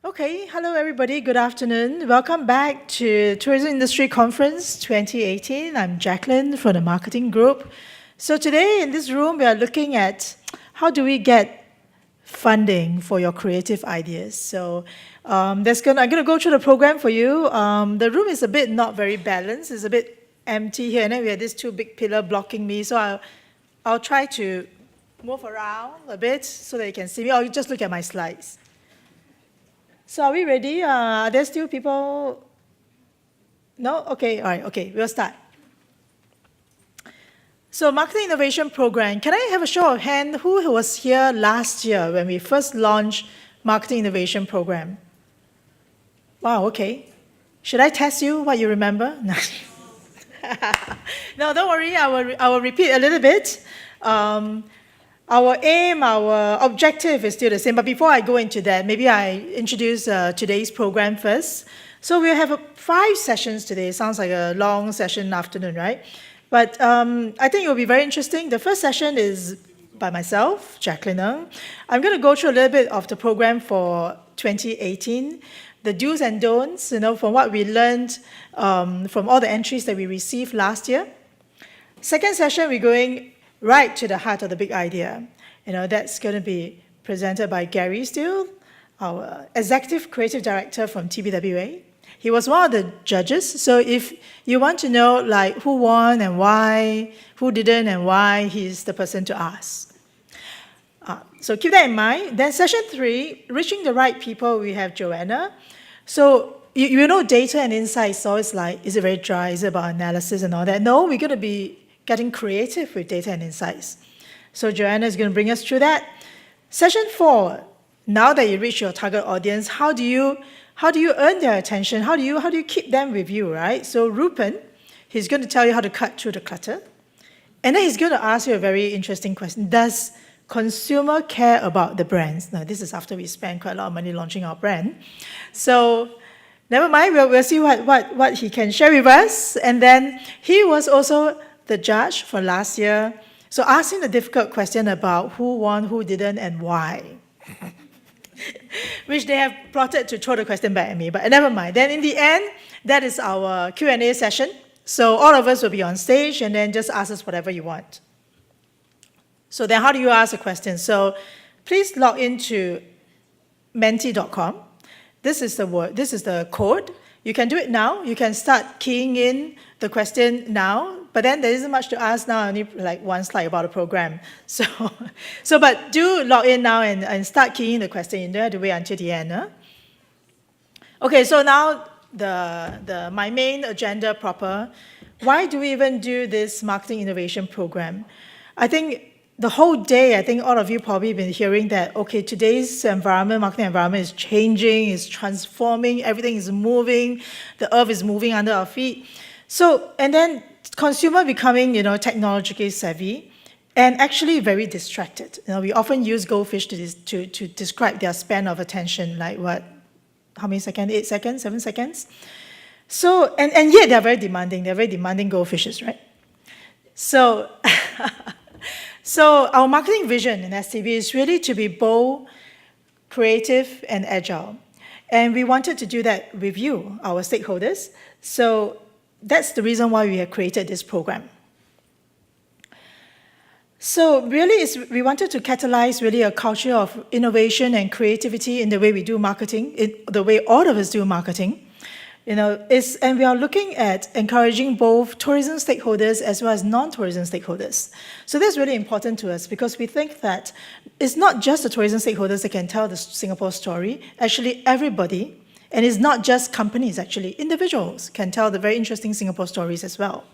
Okay, hello everybody, good afternoon. Welcome back to Tourism Industry Conference 2018. I'm Jacqueline from the marketing group. So today in this room, we are looking at how do we get funding for your creative ideas. So I'm going to go through the program for you. The room is a bit not very balanced. It's a bit empty here, and then we have these two big pillars blocking me. So I'll try to move around a bit so that you can see me, or you just look at my slides. So are we ready? Are there still people? No? Okay, all right, okay, we'll start. So Marketing Innovation Program, can I have a show of hand who was here last year when we first launched Marketing Innovation Program? Wow, okay. Should I test you what you remember? No, don't worry, I will repeat a little bit. Our aim, our objective is still the same, but before I go into that, maybe I introduce today's program first. So we'll have 5 sessions today. Sounds like a long session afternoon, right? But I think it will be very interesting. The first session is by myself, Jacqueline Ng. I'm going to go through a little bit of the program for 2018, the do's and don'ts, from what we learned from all the entries that we received last year. Second session, we're going right to the heart of the big idea. That's going to be presented by Gary Steele, our Executive Creative Director from TBWA. He was one of the judges, so if you want to know who won and why, who didn't and why, he's the person to ask. So keep that in mind. Then session 3, reaching the right people, we have Joanna. So you know data and insights, so it's is it very dry, is it about analysis and all that? No, we're going to be getting creative with data and insights. So Joanna is going to bring us through that. Session 4, now that you reach your target audience, how do you earn their attention? How do you keep them with you, right? So Rupen, he's going to tell you how to cut through the clutter. And then he's going to ask you a very interesting question. Does consumer care about the brands? Now, this is after we spend quite a lot of money launching our brand. So never mind, we'll see what he can share with us. And then he was also the judge for last year, so asking the difficult question about who won, who didn't, and why. Which they have plotted to throw the question back at me, but never mind. Then in the end, that is our Q&A session. So all of us will be on stage, and then just ask us whatever you want. So then how do you ask a question? So please log into menti.com. This is the code. You can do it now. You can start keying in the question now, but then there isn't much to ask now. I only one slide about the program. But do log in now and start keying the question. You don't have to wait until the end. Huh? Okay, so now my main agenda proper. Why do we even do this marketing innovation program? I think the whole day, I think all of you probably been hearing that, okay, today's marketing environment is changing, is transforming, everything is moving, the earth is moving under our feet. So, and then consumer becoming, technologically savvy and actually very distracted. We often use goldfish to describe their span of attention, how many seconds? 8 seconds, 7 seconds? So, and yet they're very demanding goldfishes, right? So, so our marketing vision in STB is really to be bold, creative, and agile. And we wanted to do that with you, our stakeholders. So that's the reason why we have created this program. So really, we wanted to catalyze really a culture of innovation and creativity in the way we do marketing, the way all of us do marketing. And we are looking at encouraging both tourism stakeholders as well as non-tourism stakeholders. So that's really important to us because we think that it's not just the tourism stakeholders that can tell the Singapore story. Actually, everybody, and it's not just companies, actually, individuals can tell the very interesting Singapore stories as well.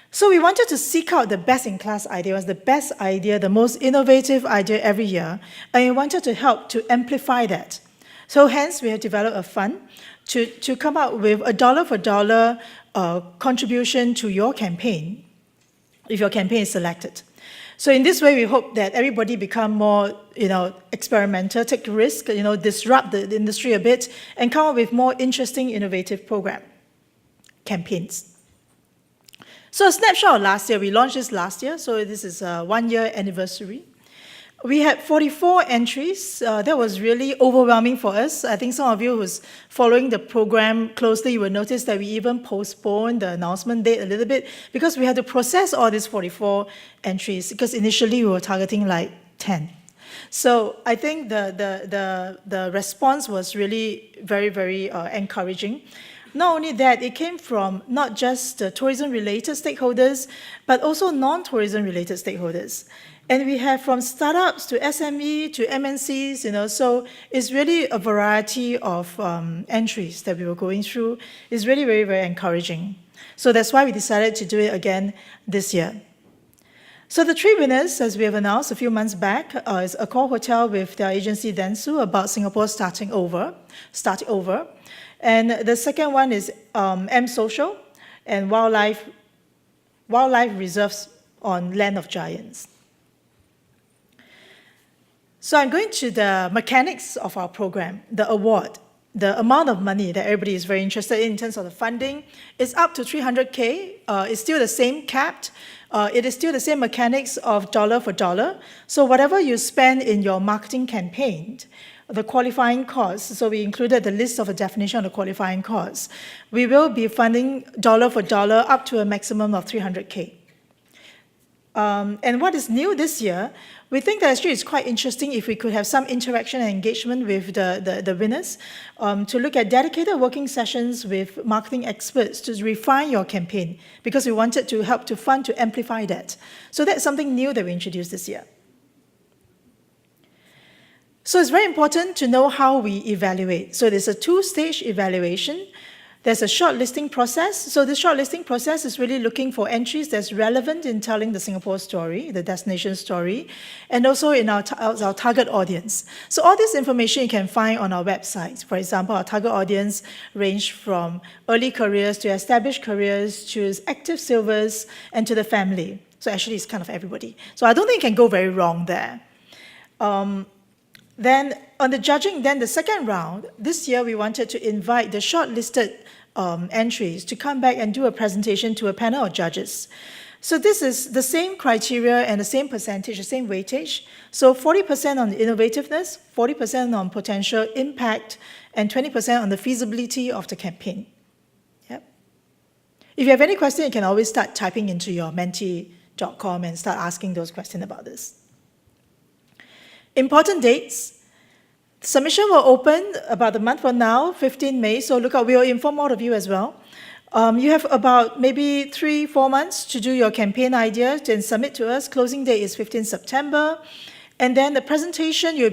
So we wanted to seek out the best-in-class ideas, the best idea, the most innovative idea every year, and we wanted to help to amplify that. So hence, we have developed a fund to come up with a dollar-for-dollar contribution to your campaign, if your campaign is selected. So in this way, we hope that everybody become more, experimental, take risk, disrupt the industry a bit, and come up with more interesting, innovative campaigns. So a snapshot of last year, we launched this last year, so this is a 1-year anniversary. We had 44 entries. That was really overwhelming for us. I think some of you who's following the program closely will notice that we even postponed the announcement date a little bit because we had to process all these 44 entries because initially we were targeting like 10. So I think the response was really very, very encouraging. Not only that, it came from not just the tourism-related stakeholders, but also non-tourism-related stakeholders. And we have from startups to SME to MNCs, so it's really a variety of entries that we were going through. It's really very, very encouraging. So that's why we decided to do it again this year. So the 3 winners, as we have announced a few months back, is Accor Hotel with their agency Dentsu about Singapore starting over. And the second one is M Social and wildlife reserves on Land of Giants. So I'm going to the mechanics of our program, the award. The amount of money that everybody is very interested in terms of the funding is up to 300K. It's still the same capped. It is still the same mechanics of dollar for dollar. So whatever you spend in your marketing campaign, the qualifying costs, so we included the list of the definition of the qualifying costs, we will be funding dollar for dollar up to a maximum of 300K. And what is new this year, we think that actually it's quite interesting if we could have some interaction and engagement with the winners to look at dedicated working sessions with marketing experts to refine your campaign because we wanted to help to fund to amplify that. So that's something new that we introduced this year. So it's very important to know how we evaluate. So there's a 2-stage evaluation. There's a shortlisting process. So the shortlisting process is really looking for entries that's relevant in telling the Singapore story, the destination story, and also in our target audience. So all this information you can find on our website. For example, our target audience range from early careers to established careers to active silvers and to the family. So actually it's kind of everybody. So I don't think you can go very wrong there. Then on the judging, then the second round, this year we wanted to invite the shortlisted entries to come back and do a presentation to a panel of judges. So this is the same criteria and the same percentage, the same weightage. So 40% on innovativeness, 40% on potential impact, and 20% on the feasibility of the campaign. Yep. If you have any question, you can always start typing into your menti.com and start asking those questions about this. Important dates. Submission will open about a month from now, 15 May, so look out, we will inform all of you as well. You have about maybe 3-4 months to do your campaign ideas and submit to us. Closing date is 15 September. And then the presentation, you'll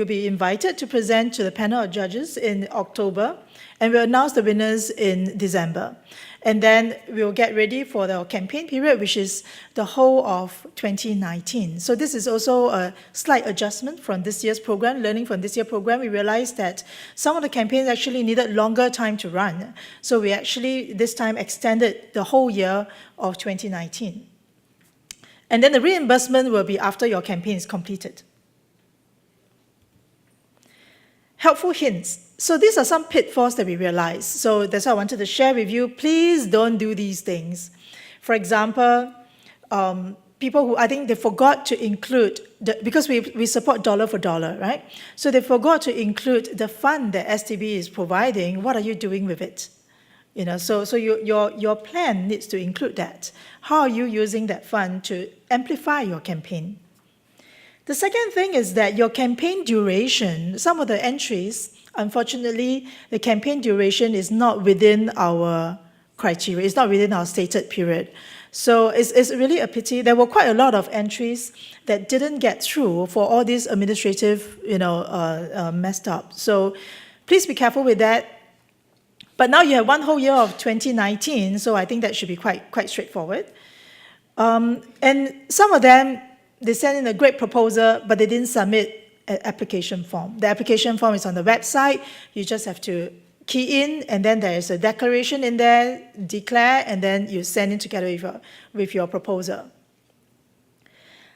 be invited to present to the panel of judges in October, and we'll announce the winners in December. And then we'll get ready for the campaign period, which is the whole of 2019. So this is also a slight adjustment from this year's program. Learning from this year's program, we realized that some of the campaigns actually needed longer time to run. So we actually, this time, extended the whole year of 2019. And then the reimbursement will be after your campaign is completed. Helpful hints. So these are some pitfalls that we realized. So that's why I wanted to share with you. Please don't do these things. For example, people who, I think they forgot to include, because we support dollar for dollar, right? So they forgot to include the fund that STB is providing. What are you doing with it? So your plan needs to include that. How are you using that fund to amplify your campaign? The second thing is that your campaign duration, some of the entries, unfortunately, the campaign duration is not within our criteria. It's not within our stated period. So it's really a pity. There were quite a lot of entries that didn't get through for all these administrative, messed up. So please be careful with that. But now you have one whole year of 2019, so I think that should be quite straightforward. And some of them, they sent in a great proposal, but they didn't submit an application form. The application form is on the website. You just have to key in, and then there is a declaration in there, declare, and then you send it together with your proposal.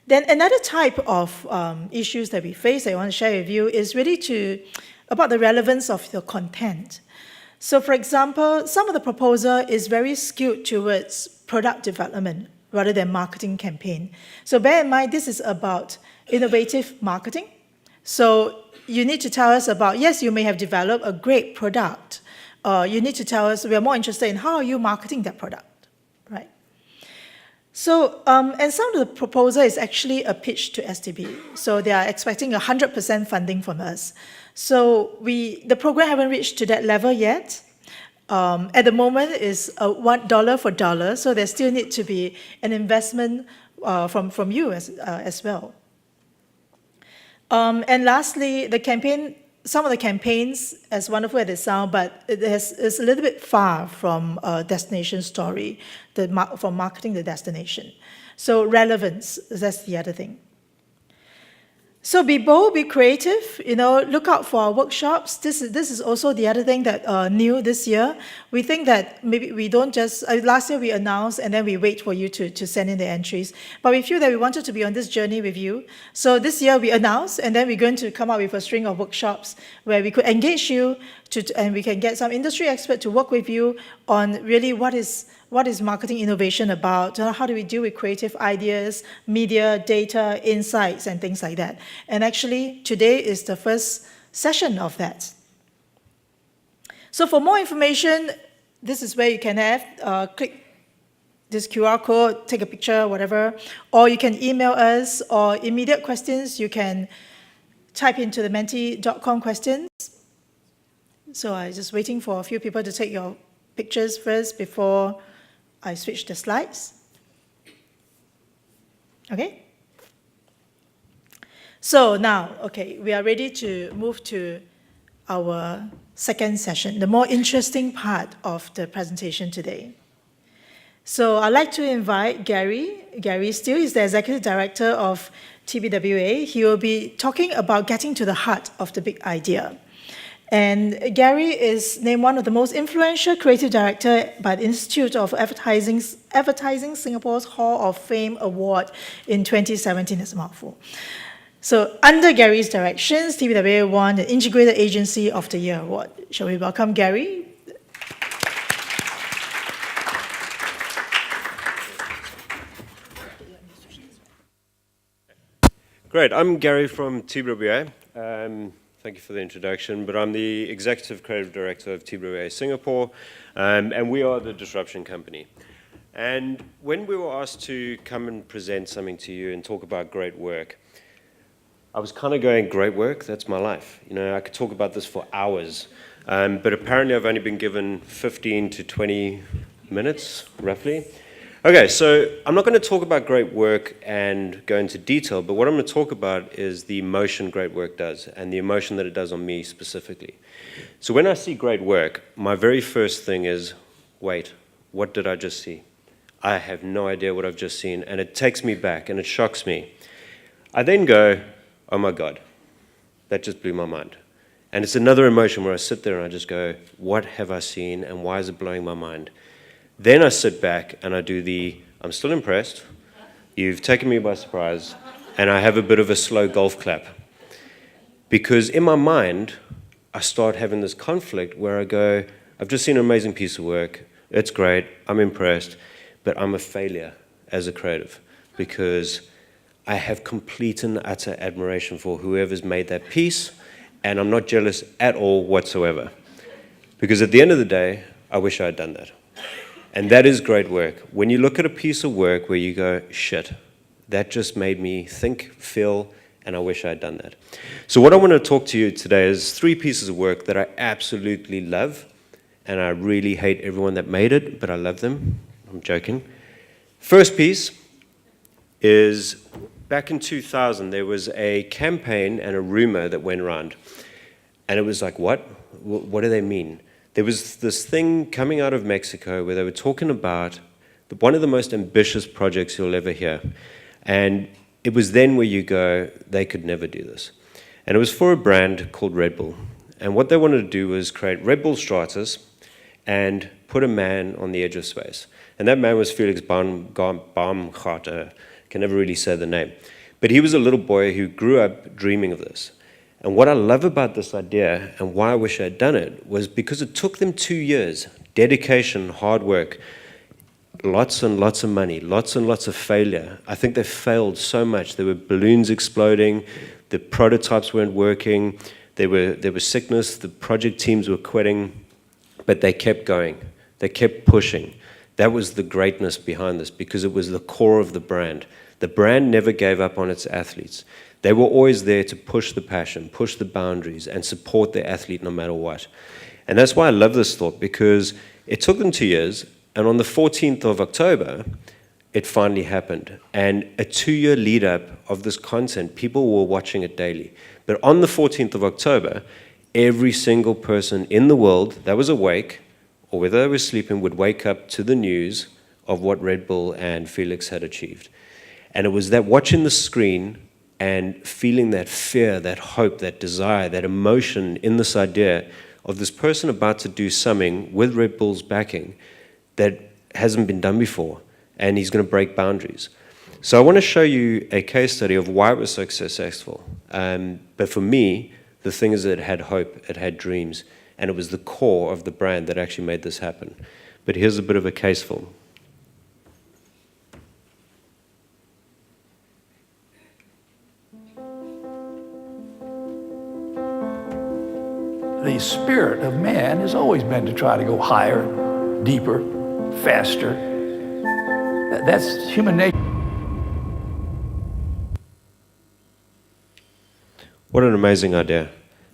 Then another type of issues that we face that I want to share with you is really about the relevance of the content. So for example, some of the proposal is very skewed towards product development. rather than marketing campaign. So bear in mind, this is about innovative marketing. So you need to tell us about, yes, you may have developed a great product. You need to tell us, we are more interested in how are you marketing that product, right? So, and some of the proposal is actually a pitch to STB. So they are expecting 100% funding from us. So the program haven't reached to that level yet. At the moment is $1 for dollar, so there still need to be an investment from you as well. And lastly, the campaign, some of the campaigns, as wonderful as they sound, but it's a little bit far from a destination story, from marketing the destination. So relevance, that's the other thing. So be bold, be creative, look out for our workshops. This is also the other thing that new this year. We think that maybe we don't just, last year we announced and then we wait for you to send in the entries. But we feel that we wanted to be on this journey with you. So this year we announced and then we're going to come up with a string of workshops where we could engage you and we can get some industry expert to work with you on really what is marketing innovation about, how do we deal with creative ideas, media, data, insights, and things like that. And actually, today is the first session of that. So for more information, this is where you can have, click this QR code, take a picture, whatever, or you can email us, or immediate questions, you can type into the menti.com questions. So I'm just waiting for a few people to take your pictures first before I switch the slides. Okay? So now, we are ready to move to our second session, the more interesting part of the presentation today. So I'd like to invite Gary. Gary Steele is the Executive Director of TBWA. He will be talking about getting to the heart of the big idea. And Gary is named one of the most influential creative director by the Institute of Advertising Singapore's Hall of Fame Award in 2017. That's a mouthful. So under Gary's directions, TBWA won the Integrated Agency of the Year Award. Shall we welcome Gary? Great, I'm Gary from TBWA. Thank you for the introduction, but I'm the Executive Creative Director of TBWA Singapore, and we are the disruption company. And when we were asked to come and present something to you and talk about great work, I was kind of going, great work, that's my life. I could talk about this for hours, but apparently I've only been given 15 to 20 minutes, roughly. Okay, so I'm not going to talk about great work and go into detail, but what I'm going to talk about is the emotion great work does, and the emotion that it does on me specifically. So when I see great work, my very first thing is, wait, what did I just see? I have no idea what I've just seen, and it takes me back, and it shocks me. I then go, oh my God, that just blew my mind. And it's another emotion where I sit there and I just go, what have I seen, and why is it blowing my mind? Then I sit back and I do I'm still impressed, you've taken me by surprise, and I have a bit of a slow golf clap. Because in my mind, I start having this conflict where I go, I've just seen an amazing piece of work, it's great, I'm impressed, but I'm a failure as a creative because I have complete and utter admiration for whoever's made that piece, and I'm not jealous at all whatsoever. Because at the end of the day, I wish I had done that. And that is great work. When you look at a piece of work where you go, shit, that just made me think, feel, and I wish I had done that. So what I want to talk to you today is 3 pieces of work that I absolutely love, and I really hate everyone that made it, but I love them. I'm joking. First piece is back in 2000, there was a campaign and a rumor that went around. And it was like, what? What do they mean? There was this thing coming out of Mexico where they were talking about one of the most ambitious projects you'll ever hear. And it was then where you go, they could never do this. And it was for a brand called Red Bull. And what they wanted to do was create Red Bull Stratus and put a man on the edge of space. And that man was Felix Baumgartner. Can never really say the name. But he was a little boy who grew up dreaming of this. And what I love about this idea, and why I wish I had done it, was because it took them 2 years, dedication, hard work. lots and lots of money, lots and lots of failure. I think they failed so much. There were balloons exploding, the prototypes weren't working, there was sickness, the project teams were quitting, but they kept going. They kept pushing. That was the greatness behind this, because it was the core of the brand. The brand never gave up on its athletes. They were always there to push the passion, push the boundaries, and support their athlete no matter what. And that's why I love this thought, because it took them 2 years, and on the 14th of October, it finally happened. And a 2-year lead up of this content, people were watching it daily. But on the 14th of October, every single person in the world that was awake, or whether they were sleeping, would wake up to the news of what Red Bull and Felix had achieved. And it was that watching the screen and feeling that fear, that hope, that desire, that emotion in this idea of this person about to do something with Red Bull's backing that hasn't been done before, and he's going to break boundaries. So I want to show you a case study of why it was so successful. But for me, the thing is that it had hope, it had dreams, and it was the core of the brand that actually made this happen. But here's a bit of a case film. The spirit of man has always been to try to go higher, deeper, faster. That's human nature. What an amazing idea.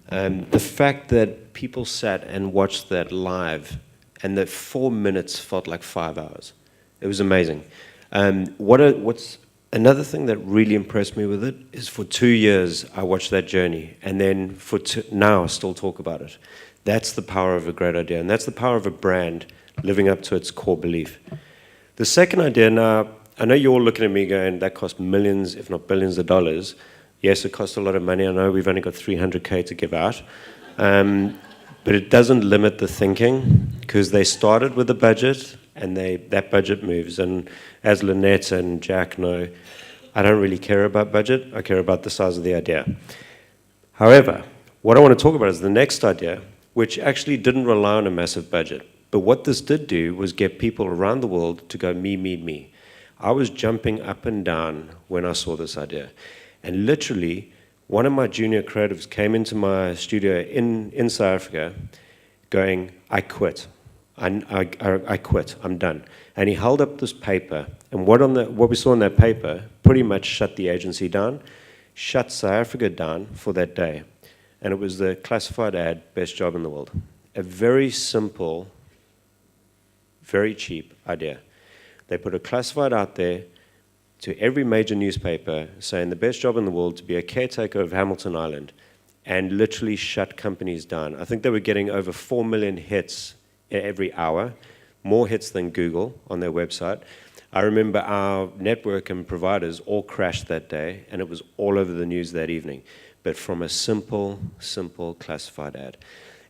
The fact that people sat and watched that live, and that 4 minutes felt like 5 hours. It was amazing. What's another thing that really impressed me with it is for 2 years I watched that journey, and then now I still talk about it. That's the power of a great idea, and that's the power of a brand living up to its core belief. The second idea, now, I know you're all looking at me going, that cost millions, if not billions of dollars. Yes, it costs a lot of money. I know we've only got 300K to give out. But it doesn't limit the thinking, because they started with a budget, and that budget moves. And as Lynette and Jack know, I don't really care about budget. I care about the size of the idea. However, what I want to talk about is the next idea, which actually didn't rely on a massive budget. But what this did do was get people around the world to go, me, me, me. I was jumping up and down when I saw this idea. And literally, one of my junior creatives came into my studio in South Africa going, I quit. I quit. I'm done. And he held up this paper. And what we saw in that paper pretty much shut the agency down, shut South Africa down for that day. And it was the classified ad, best job in the world. A very simple, very cheap idea. They put a classified out there to every major newspaper saying the best job in the world to be a caretaker of Hamilton Island, and literally shut companies down. I think they were getting over 4 million hits every hour, more hits than Google on their website. I remember our network and providers all crashed that day, and it was all over the news that evening, but from a simple classified ad.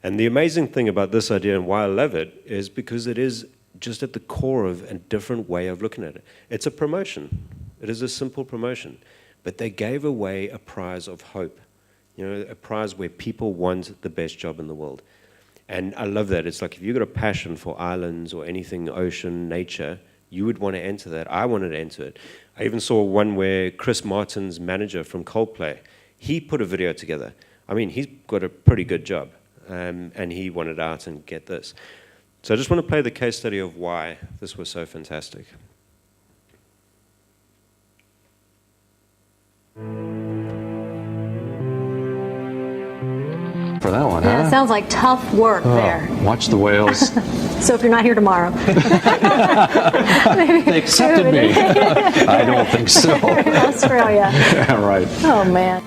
And the amazing thing about this idea and why I love it is because it is just at the core of a different way of looking at it. It's a promotion. It is a simple promotion. But they gave away a prize of hope, a prize where people want the best job in the world. And I love that. It's like if you've got a passion for islands or anything, ocean, nature, you would want to enter that. I wanted to enter it. I even saw one where Chris Martin's manager from Coldplay, he put a video together. I mean, he's got a pretty good job. And he wanted out and get this. So I just want to play the case study of why this was so fantastic. For that one, Yeah, huh? it sounds like tough work there. Watch the whales. So if you're not here tomorrow, They accepted me. I don't think so. in Australia. Yeah, right. Oh man.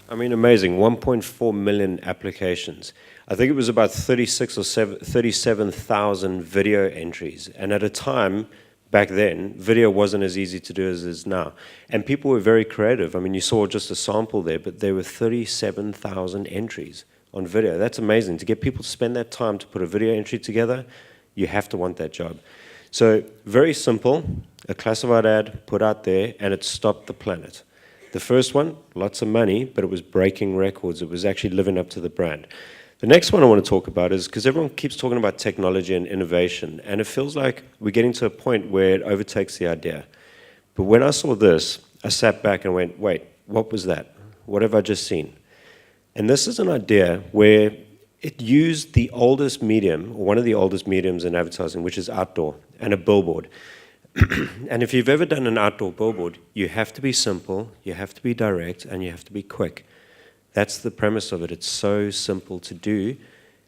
I mean, amazing, 1.4 million applications. I think it was about 37,000 video entries. And at a time, back then, video wasn't as easy to do as it is now. And people were very creative. I mean, you saw just a sample there, but there were 37,000 entries on video. That's amazing. To get people to spend that time to put a video entry together, you have to want that job. So very simple, a classified ad put out there, and it stopped the planet. The first one, lots of money, but it was breaking records. It was actually living up to the brand. The next one I want to talk about is, because everyone keeps talking about technology and innovation, and it feels like we're getting to a point where it overtakes the idea. But when I saw this, I sat back and went, wait, what was that? What have I just seen? And this is an idea where it used the oldest medium, or one of the oldest mediums in advertising, which is outdoor, and a billboard. And if you've ever done an outdoor billboard, you have to be simple, you have to be direct, and you have to be quick. That's the premise of it. It's so simple to do,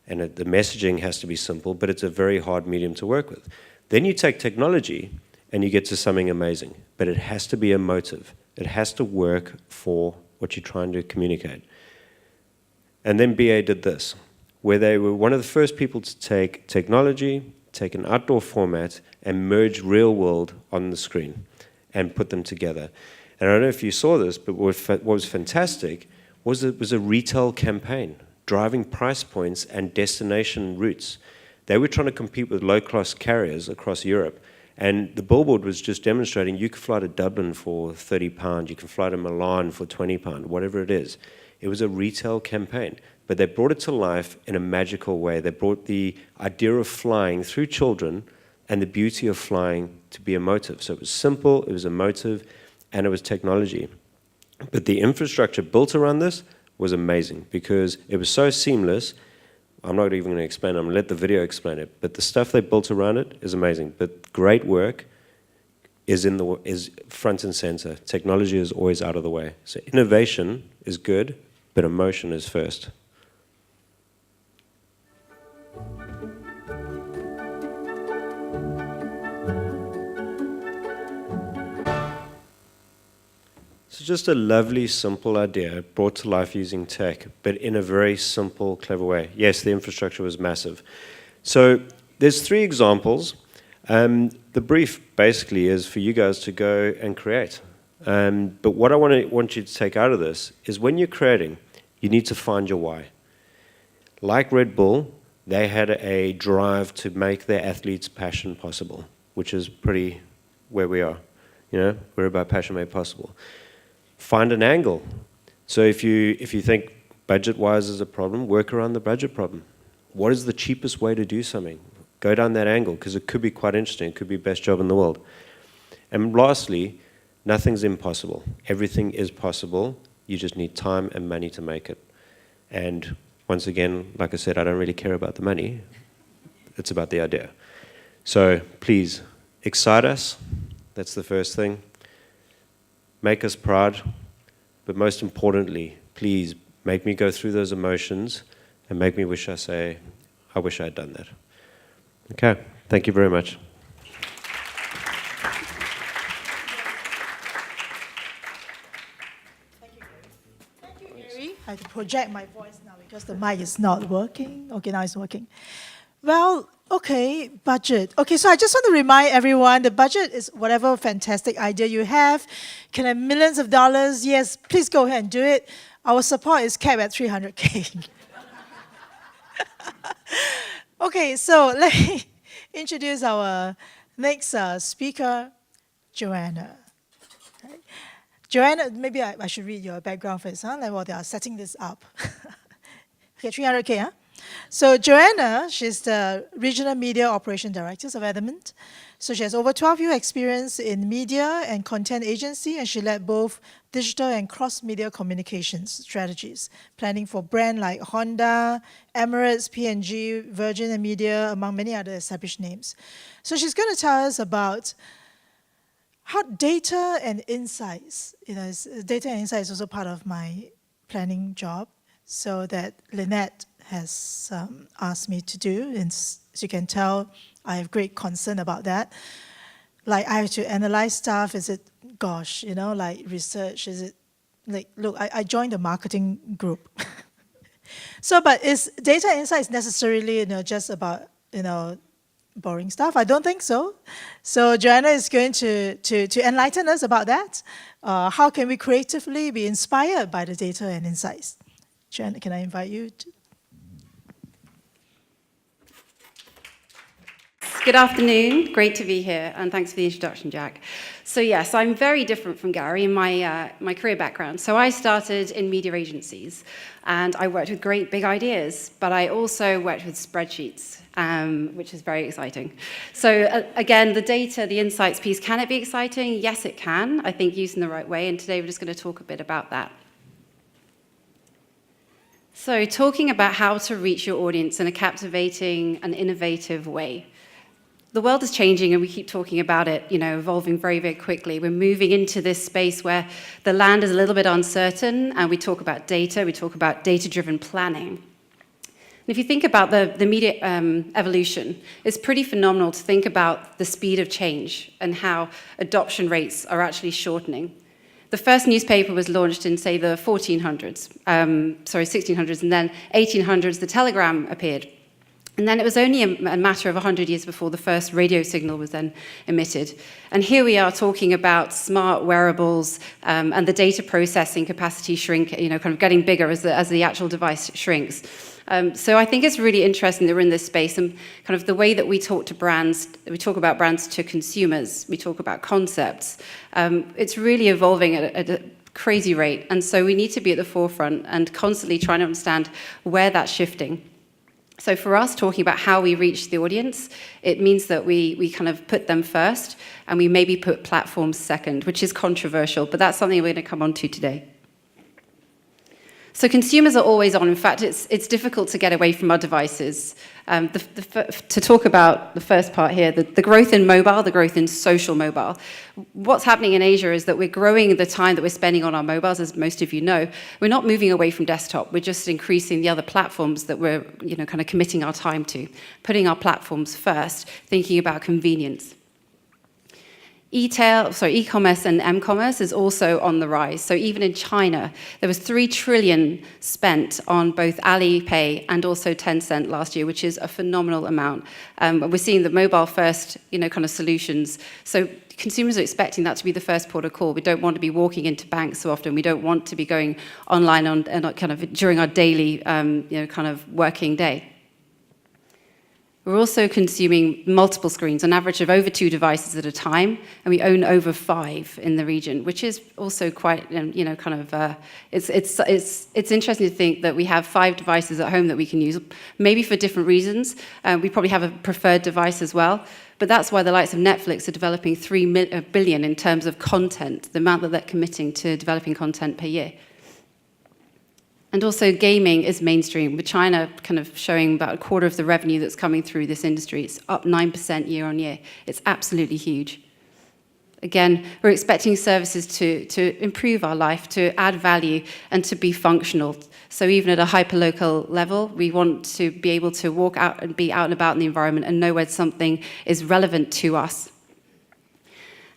and the messaging has to be simple, but it's a very hard medium to work with. Then you take technology, and you get to something amazing, but it has to be emotive. It has to work for what you're trying to communicate. And then BA did this, where they were one of the first people to take technology, take an outdoor format, and merge real world on the screen and put them together. And I don't know if you saw this, but what was fantastic was it was a retail campaign, driving price points and destination routes. They were trying to compete with low-cost carriers across Europe, and the billboard was just demonstrating you could fly to Dublin for £30, you can fly to Milan for £20, whatever it is. It was a retail campaign, but they brought it to life in a magical way. They brought the idea of flying through children and the beauty of flying to be emotive. So it was simple, it was emotive, and it was technology. But the infrastructure built around this was amazing because it was so seamless. I'm not even going to explain it. I'm going to let the video explain it. But the stuff they built around it is amazing. But great work is front and center. Technology is always out of the way. So innovation is good, but emotion is first. So just a lovely, simple idea brought to life using tech, but in a very simple, clever way. Yes, the infrastructure was massive. So there's 3 examples. The brief basically is for you guys to go and create. But what I want you to take out of this is when you're creating, you need to find your why. Like Red Bull, they had a drive to make their athletes' passion possible, which is pretty where we are. You know, we're about passion made possible. Find an angle. So if you think budget-wise is a problem, work around the budget problem. What is the cheapest way to do something? Go down that angle, because it could be quite interesting. It could be best job in the world. And lastly, nothing's impossible. Everything is possible. You just need time and money to make it. And once again, like I said, I don't really care about the money. It's about the idea. So please, excite us. That's the first thing. Make us proud. But most importantly, please make me go through those emotions and make me wish I wish I had done that. Okay, thank you very much. I have to project my voice now because the mic is not working. Okay, now it's working. Well, okay, budget. Okay, so I just want to remind everyone, the budget is whatever fantastic idea you have. Can have millions of dollars? Yes, please go ahead and do it. Our support is capped at 300K. Okay, so let me introduce our next speaker, Joanna. Right. Joanna, maybe I should read your background first, huh? Like while they are setting this up. Okay, 300K, huh? So Joanna, she's the Regional Media Operation Director of Adamant. So she has over 12 years experience in media and content agency, and she led both digital and cross-media communications strategies, planning for brands like Honda, Emirates, P&G, Virgin Media, among many other established names. So she's going to tell us about how data and insights, data and insights is also part of my planning job, so that Lynette has asked me to do, and as you can tell, I have great concern about that. Like, I have to analyze stuff, is it, gosh, like research, is it, like, look, I joined the marketing group. So, but is data insights necessarily, just about, boring stuff? I don't think so. So Joanna is going to enlighten us about that. How can we creatively be inspired by the data and insights? Joanna, can I invite you to? Good afternoon. Great to be here, and thanks for the introduction, Jack. So yes, I'm very different from Gary in my career background. So I started in media agencies, and I worked with great big ideas, but I also worked with spreadsheets, which is very exciting. So again, the data, the insights piece, can it be exciting? Yes, it can, I think, used in the right way, and today we're just going to talk a bit about that. So talking about how to reach your audience in a captivating and innovative way. The world is changing, and we keep talking about it, evolving very, very quickly. We're moving into this space where the land is a little bit uncertain, and we talk about data, we talk about data-driven planning. And if you think about the media evolution, it's pretty phenomenal to think about the speed of change and how adoption rates are actually shortening. The first newspaper was launched in, say, the 1600s, and then 1800s, the telegram appeared. And then it was only a matter of 100 years before the first radio signal was then emitted. And here we are talking about smart wearables and the data processing capacity shrink, kind of getting bigger as the actual device shrinks. So I think it's really interesting that we're in this space, and kind of the way that we talk to brands, we talk about brands to consumers, we talk about concepts. It's really evolving at a crazy rate. And so we need to be at the forefront and constantly trying to understand where that's shifting. So for us, talking about how we reach the audience, it means that we kind of put them first, and we maybe put platforms second, which is controversial, but that's something we're going to come on to today. So consumers are always on. In fact, it's difficult to get away from our devices. To talk about the first part here, the growth in mobile, the growth in social mobile. What's happening in Asia is that we're growing the time that we're spending on our mobiles, as most of you know. We're not moving away from desktop. We're just increasing the other platforms that we're kind of committing our time to, putting our platforms first, thinking about convenience. E-commerce and m-commerce is also on the rise. So even in China, there was 3 trillion spent on both Alipay and also Tencent last year, which is a phenomenal amount. We're seeing the mobile first, kind of solutions. So consumers are expecting that to be the first port of call. We don't want to be walking into banks so often. We don't want to be going online kind of during our daily, kind of working day. We're also consuming multiple screens, an average of over 2 devices at a time, and we own over 5 in the region, which is also quite, it's interesting to think that we have 5 devices at home that we can use, maybe for different reasons. We probably have a preferred device as well, but that's why the likes of Netflix are developing 3 billion in terms of content, the amount that they're committing to developing content per year. And also gaming is mainstream, with China kind of showing about a quarter of the revenue that's coming through this industry. It's up 9% year on year. It's absolutely huge. Again, we're expecting services to improve our life, to add value, and to be functional. So even at a hyperlocal level, we want to be able to walk out and be out and about in the environment and know where something is relevant to us.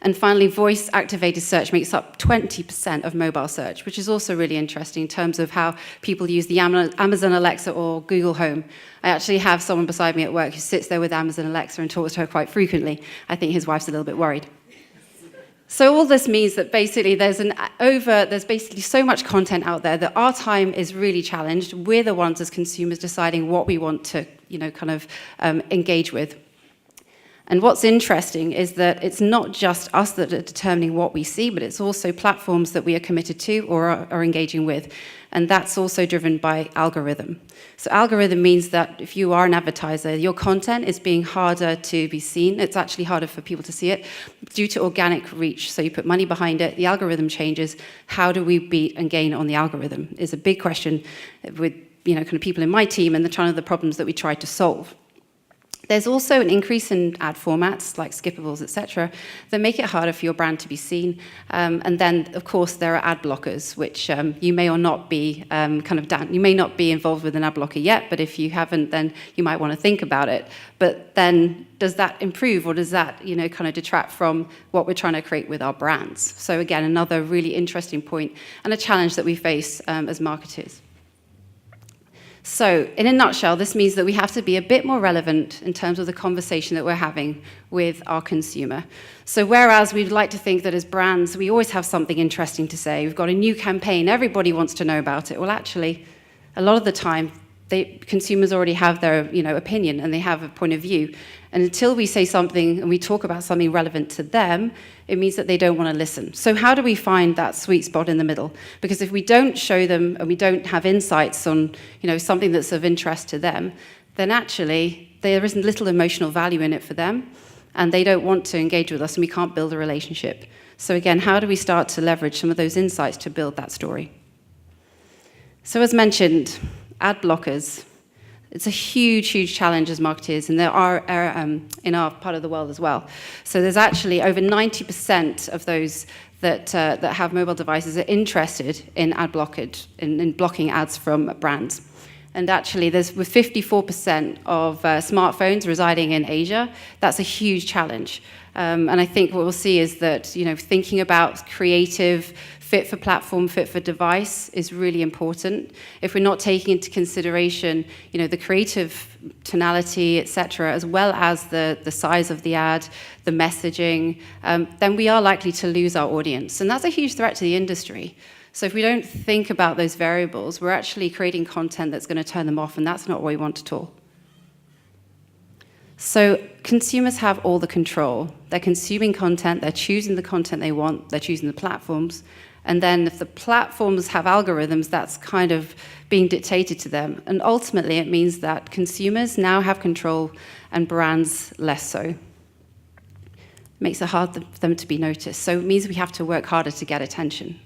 And finally, voice-activated search makes up 20% of mobile search, which is also really interesting in terms of how people use the Amazon Alexa or Google Home. I actually have someone beside me at work who sits there with Amazon Alexa and talks to her quite frequently. I think his wife's a little bit worried. So all this means that basically there's basically so much content out there that our time is really challenged. We're the ones as consumers deciding what we want to, engage with. And what's interesting is that it's not just us that are determining what we see, but it's also platforms that we are committed to or are engaging with. And that's also driven by algorithm. So algorithm means that if you are an advertiser, your content is being harder to be seen. It's actually harder for people to see it due to organic reach. So you put money behind it, the algorithm changes. How do we beat and gain on the algorithm is a big question with kind of people in my team and the problems that we try to solve. There's also an increase in ad formats like skippables, etc., that make it harder for your brand to be seen. And then, of course, there are ad blockers, which you may or not be you may not be involved with an ad blocker yet, but if you haven't, then you might want to think about it. But then, does that improve, or does that kind of detract from what we're trying to create with our brands? So again, another really interesting point and a challenge that we face as marketers. So, in a nutshell, this means that we have to be a bit more relevant in terms of the conversation that we're having with our consumer. So, whereas we'd like to think that as brands, we always have something interesting to say, we've got a new campaign, everybody wants to know about it. Well, actually, a lot of the time, consumers already have their opinion and they have a point of view. And until we say something and we talk about something relevant to them, it means that they don't want to listen. So how do we find that sweet spot in the middle? Because if we don't show them and we don't have insights on something that's of interest to them, then actually there isn't little emotional value in it for them, and they don't want to engage with us, and we can't build a relationship. So again, how do we start to leverage some of those insights to build that story? So as mentioned, ad blockers. It's a huge, huge challenge as marketers, and there are in our part of the world as well. So there's actually over 90% of those that have mobile devices are interested in in blocking ads from brands. And actually, with 54% of smartphones residing in Asia, that's a huge challenge. And I think what we'll see is that thinking about creative, fit for platform, fit for device is really important. If we're not taking into consideration, the creative tonality, etc., as well as the size of the ad, the messaging, then we are likely to lose our audience, and that's a huge threat to the industry. So if we don't think about those variables, we're actually creating content that's going to turn them off, and that's not what we want at all. So consumers have all the control. They're consuming content, they're choosing the content they want, they're choosing the platforms. And then if the platforms have algorithms, that's kind of being dictated to them. And ultimately, it means that consumers now have control and brands less so. It makes it hard for them to be noticed. So it means we have to work harder to get attention.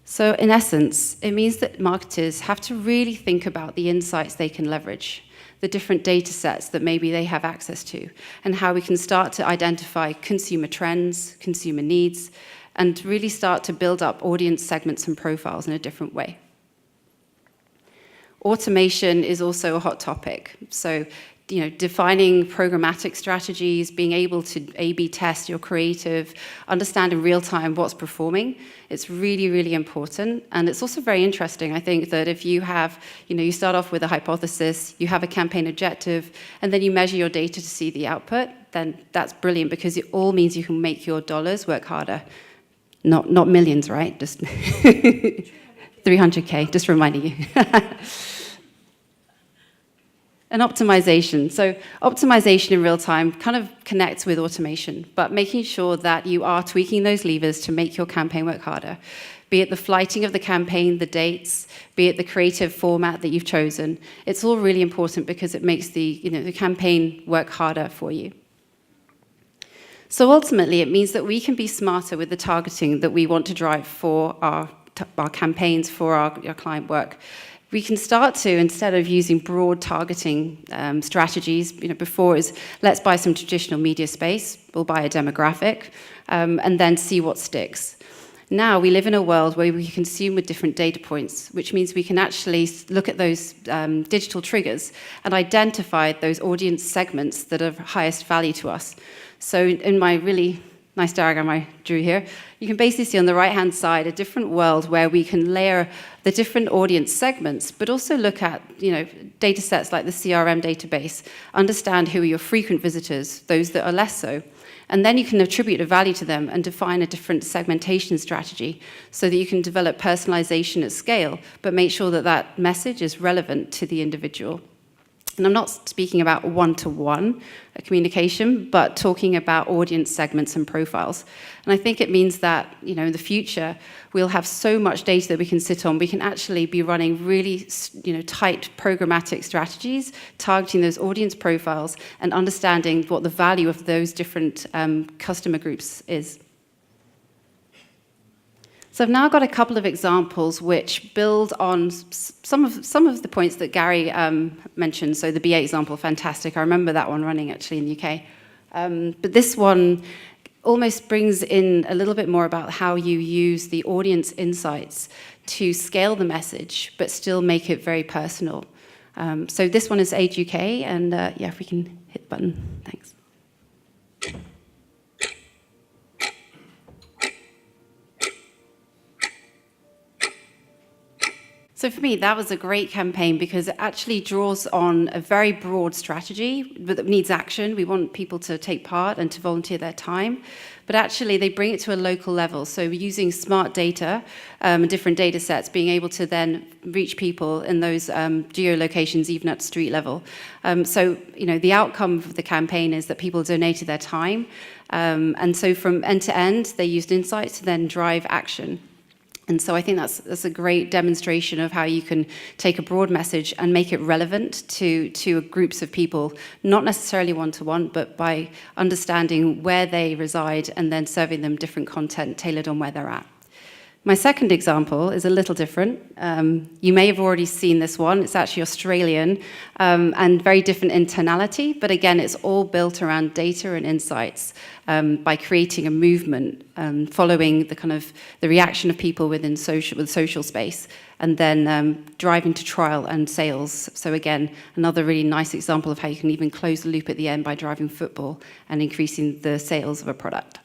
So in essence, it means that marketers have to really think about the insights they can leverage, the different data sets that maybe they have access to, and how we can start to identify consumer trends, consumer needs, and really start to build up audience segments and profiles in a different way. Automation is also a hot topic. So, defining programmatic strategies, being able to A/B test your creative, understand in real time what's performing, it's really, really important. And it's also very interesting, I think, that if you have, you start off with a hypothesis, you have a campaign objective, and then you measure your data to see the output, then that's brilliant, because it all means you can make your dollars work harder. Not millions, right? Just 300K, just reminding you. And optimization. So optimization in real time kind of connects with automation, but making sure that you are tweaking those levers to make your campaign work harder. Be it the flighting of the campaign, the dates, be it the creative format that you've chosen. It's all really important because it makes the campaign work harder for you. So ultimately, it means that we can be smarter with the targeting that we want to drive for our campaigns, for our client work. We can start to, instead of using broad targeting strategies, before is let's buy some traditional media space, we'll buy a demographic, and then see what sticks. Now we live in a world where we consume with different data points, which means we can actually look at those digital triggers and identify those audience segments that are of highest value to us. So in my really nice diagram I drew here, you can basically see on the right-hand side a different world where we can layer the different audience segments, but also look at data sets like the CRM database, understand who are your frequent visitors, those that are less so. And then you can attribute a value to them and define a different segmentation strategy so that you can develop personalization at scale, but make sure that that message is relevant to the individual. And I'm not speaking about one-to-one communication, but talking about audience segments and profiles. And I think it means that, in the future, we'll have so much data that we can sit on. We can actually be running really, tight programmatic strategies, targeting those audience profiles and understanding what the value of those different customer groups is. So I've now got a couple of examples which build on some of the points that Gary mentioned. So the BA example, fantastic. I remember that one running actually in the UK. But this one almost brings in a little bit more about how you use the audience insights to scale the message, but still make it very personal. So this one is Age UK, and yeah, if we can hit the button, thanks. So for me, that was a great campaign because it actually draws on a very broad strategy that needs action. We want people to take part and to volunteer their time. But actually, they bring it to a local level. So using smart data and different data sets, being able to then reach people in those geolocations, even at street level. So the outcome of the campaign is that people donated their time. And so from end to end, they used insights to then drive action. And so I think that's a great demonstration of how you can take a broad message and make it relevant to groups of people, not necessarily one-to-one, but by understanding where they reside and then serving them different content tailored on where they're at. My second example is a little different. You may have already seen this one. It's actually Australian and very different in tonality, but again, it's all built around data and insights by creating a movement, following the reaction of people within social space, and then driving to trial and sales. So again, another really nice example of how you can even close the loop at the end by driving football and increasing the sales of a product.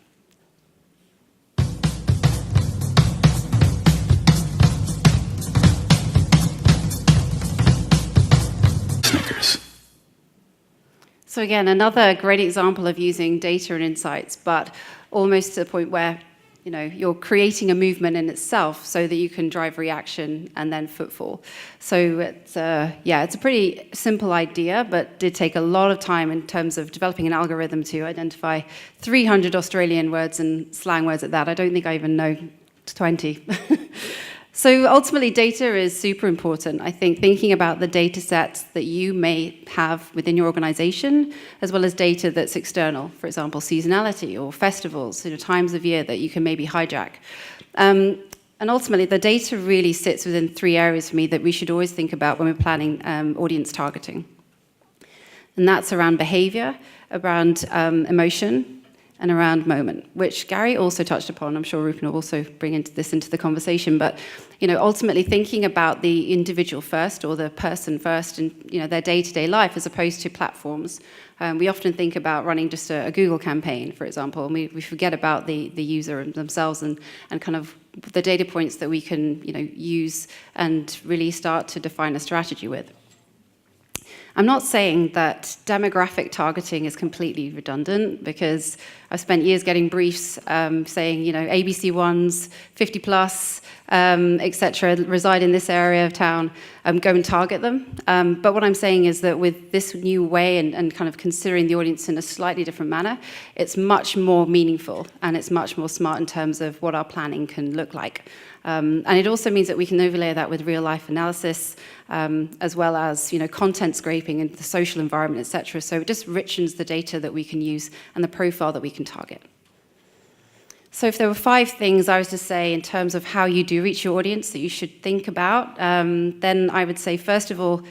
So again, another great example of using data and insights, but almost to the point where you're creating a movement in itself so that you can drive reaction and then footfall. So it's a pretty simple idea, but did take a lot of time in terms of developing an algorithm to identify 300 Australian words and slang words at that. I don't think I even know 20. So ultimately, data is super important. I think thinking about the data sets that you may have within your organization, as well as data that's external, for example, seasonality or festivals, times of year that you can maybe hijack. And ultimately, the data really sits within 3 areas for me that we should always think about when we're planning audience targeting. And that's around behavior, around emotion, and around moment, which Gary also touched upon. I'm sure Rupen will also bring this into the conversation. But ultimately thinking about the individual first or the person first in their day-to-day life as opposed to platforms. We often think about running just a Google campaign, for example, and we forget about the user themselves and kind of the data points that we can use and really start to define a strategy with. I'm not saying that demographic targeting is completely redundant, because I've spent years getting briefs saying, ABC ones, 50 plus, etc., reside in this area of town, go and target them. But what I'm saying is that with this new way and kind of considering the audience in a slightly different manner, it's much more meaningful and it's much more smart in terms of what our planning can look like. And it also means that we can overlay that with real-life analysis, as well as content scraping and the social environment, etc. So it just richens the data that we can use and the profile that we can target. So if there were 5 things I was to say in terms of how you do reach your audience that you should think about, then I would say, first of all,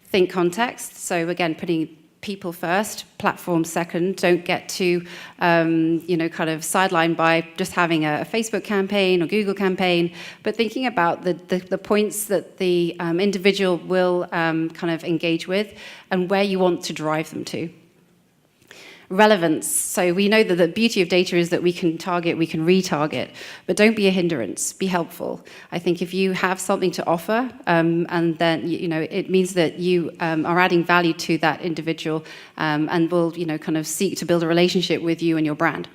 think context. So again, putting people first, platform second. Don't get too, kind of sidelined by just having a Facebook campaign or Google campaign, but thinking about the points that the individual will kind of engage with and where you want to drive them to. Relevance. So we know that the beauty of data is that we can target, we can retarget, but don't be a hindrance, be helpful. I think if you have something to offer, and then, it means that you are adding value to that individual and will, kind of seek to build a relationship with you and your brand.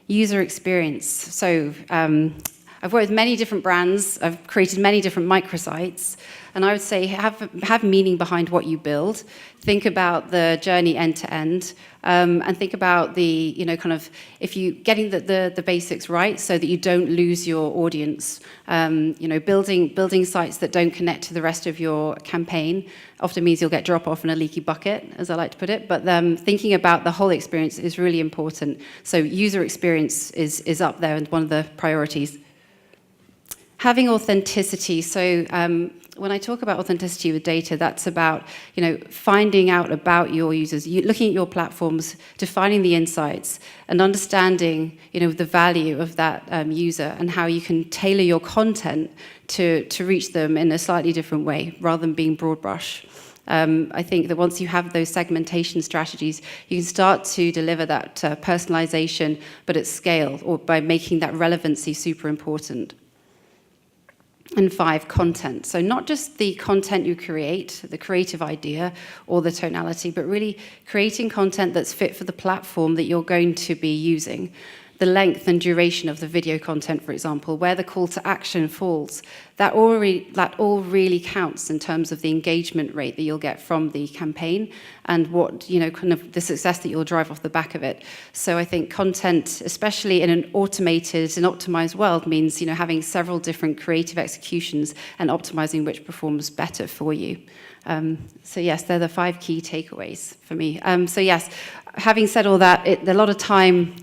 User experience. So I've worked with many different brands, I've created many different microsites, and I would say have meaning behind what you build. Think about the journey end to end, and think about the, kind of, if you getting the basics right so that you don't lose your audience. Building sites that don't connect to the rest of your campaign often means you'll get drop off in a leaky bucket, as I like to put it. But thinking about the whole experience is really important. So user experience is up there and one of the priorities. Having authenticity. So when I talk about authenticity with data, that's about finding out about your users, looking at your platforms, defining the insights, and understanding the value of that user and how you can tailor your content to reach them in a slightly different way rather than being broad brush. I think that once you have those segmentation strategies, you can start to deliver that personalization, but at scale, or by making that relevancy super important. And 5, content. So not just the content you create, the creative idea or the tonality, but really creating content that's fit for the platform that you're going to be using. The length and duration of the video content, for example, where the call to action falls, that all really counts in terms of the engagement rate that you'll get from the campaign and what, kind of the success that you'll drive off the back of it. So I think content, especially in an automated and optimized world, means, having several different creative executions and optimizing which performs better for you. So yes, they're the 5 key takeaways for me. So yes, having said all that, a lot of time,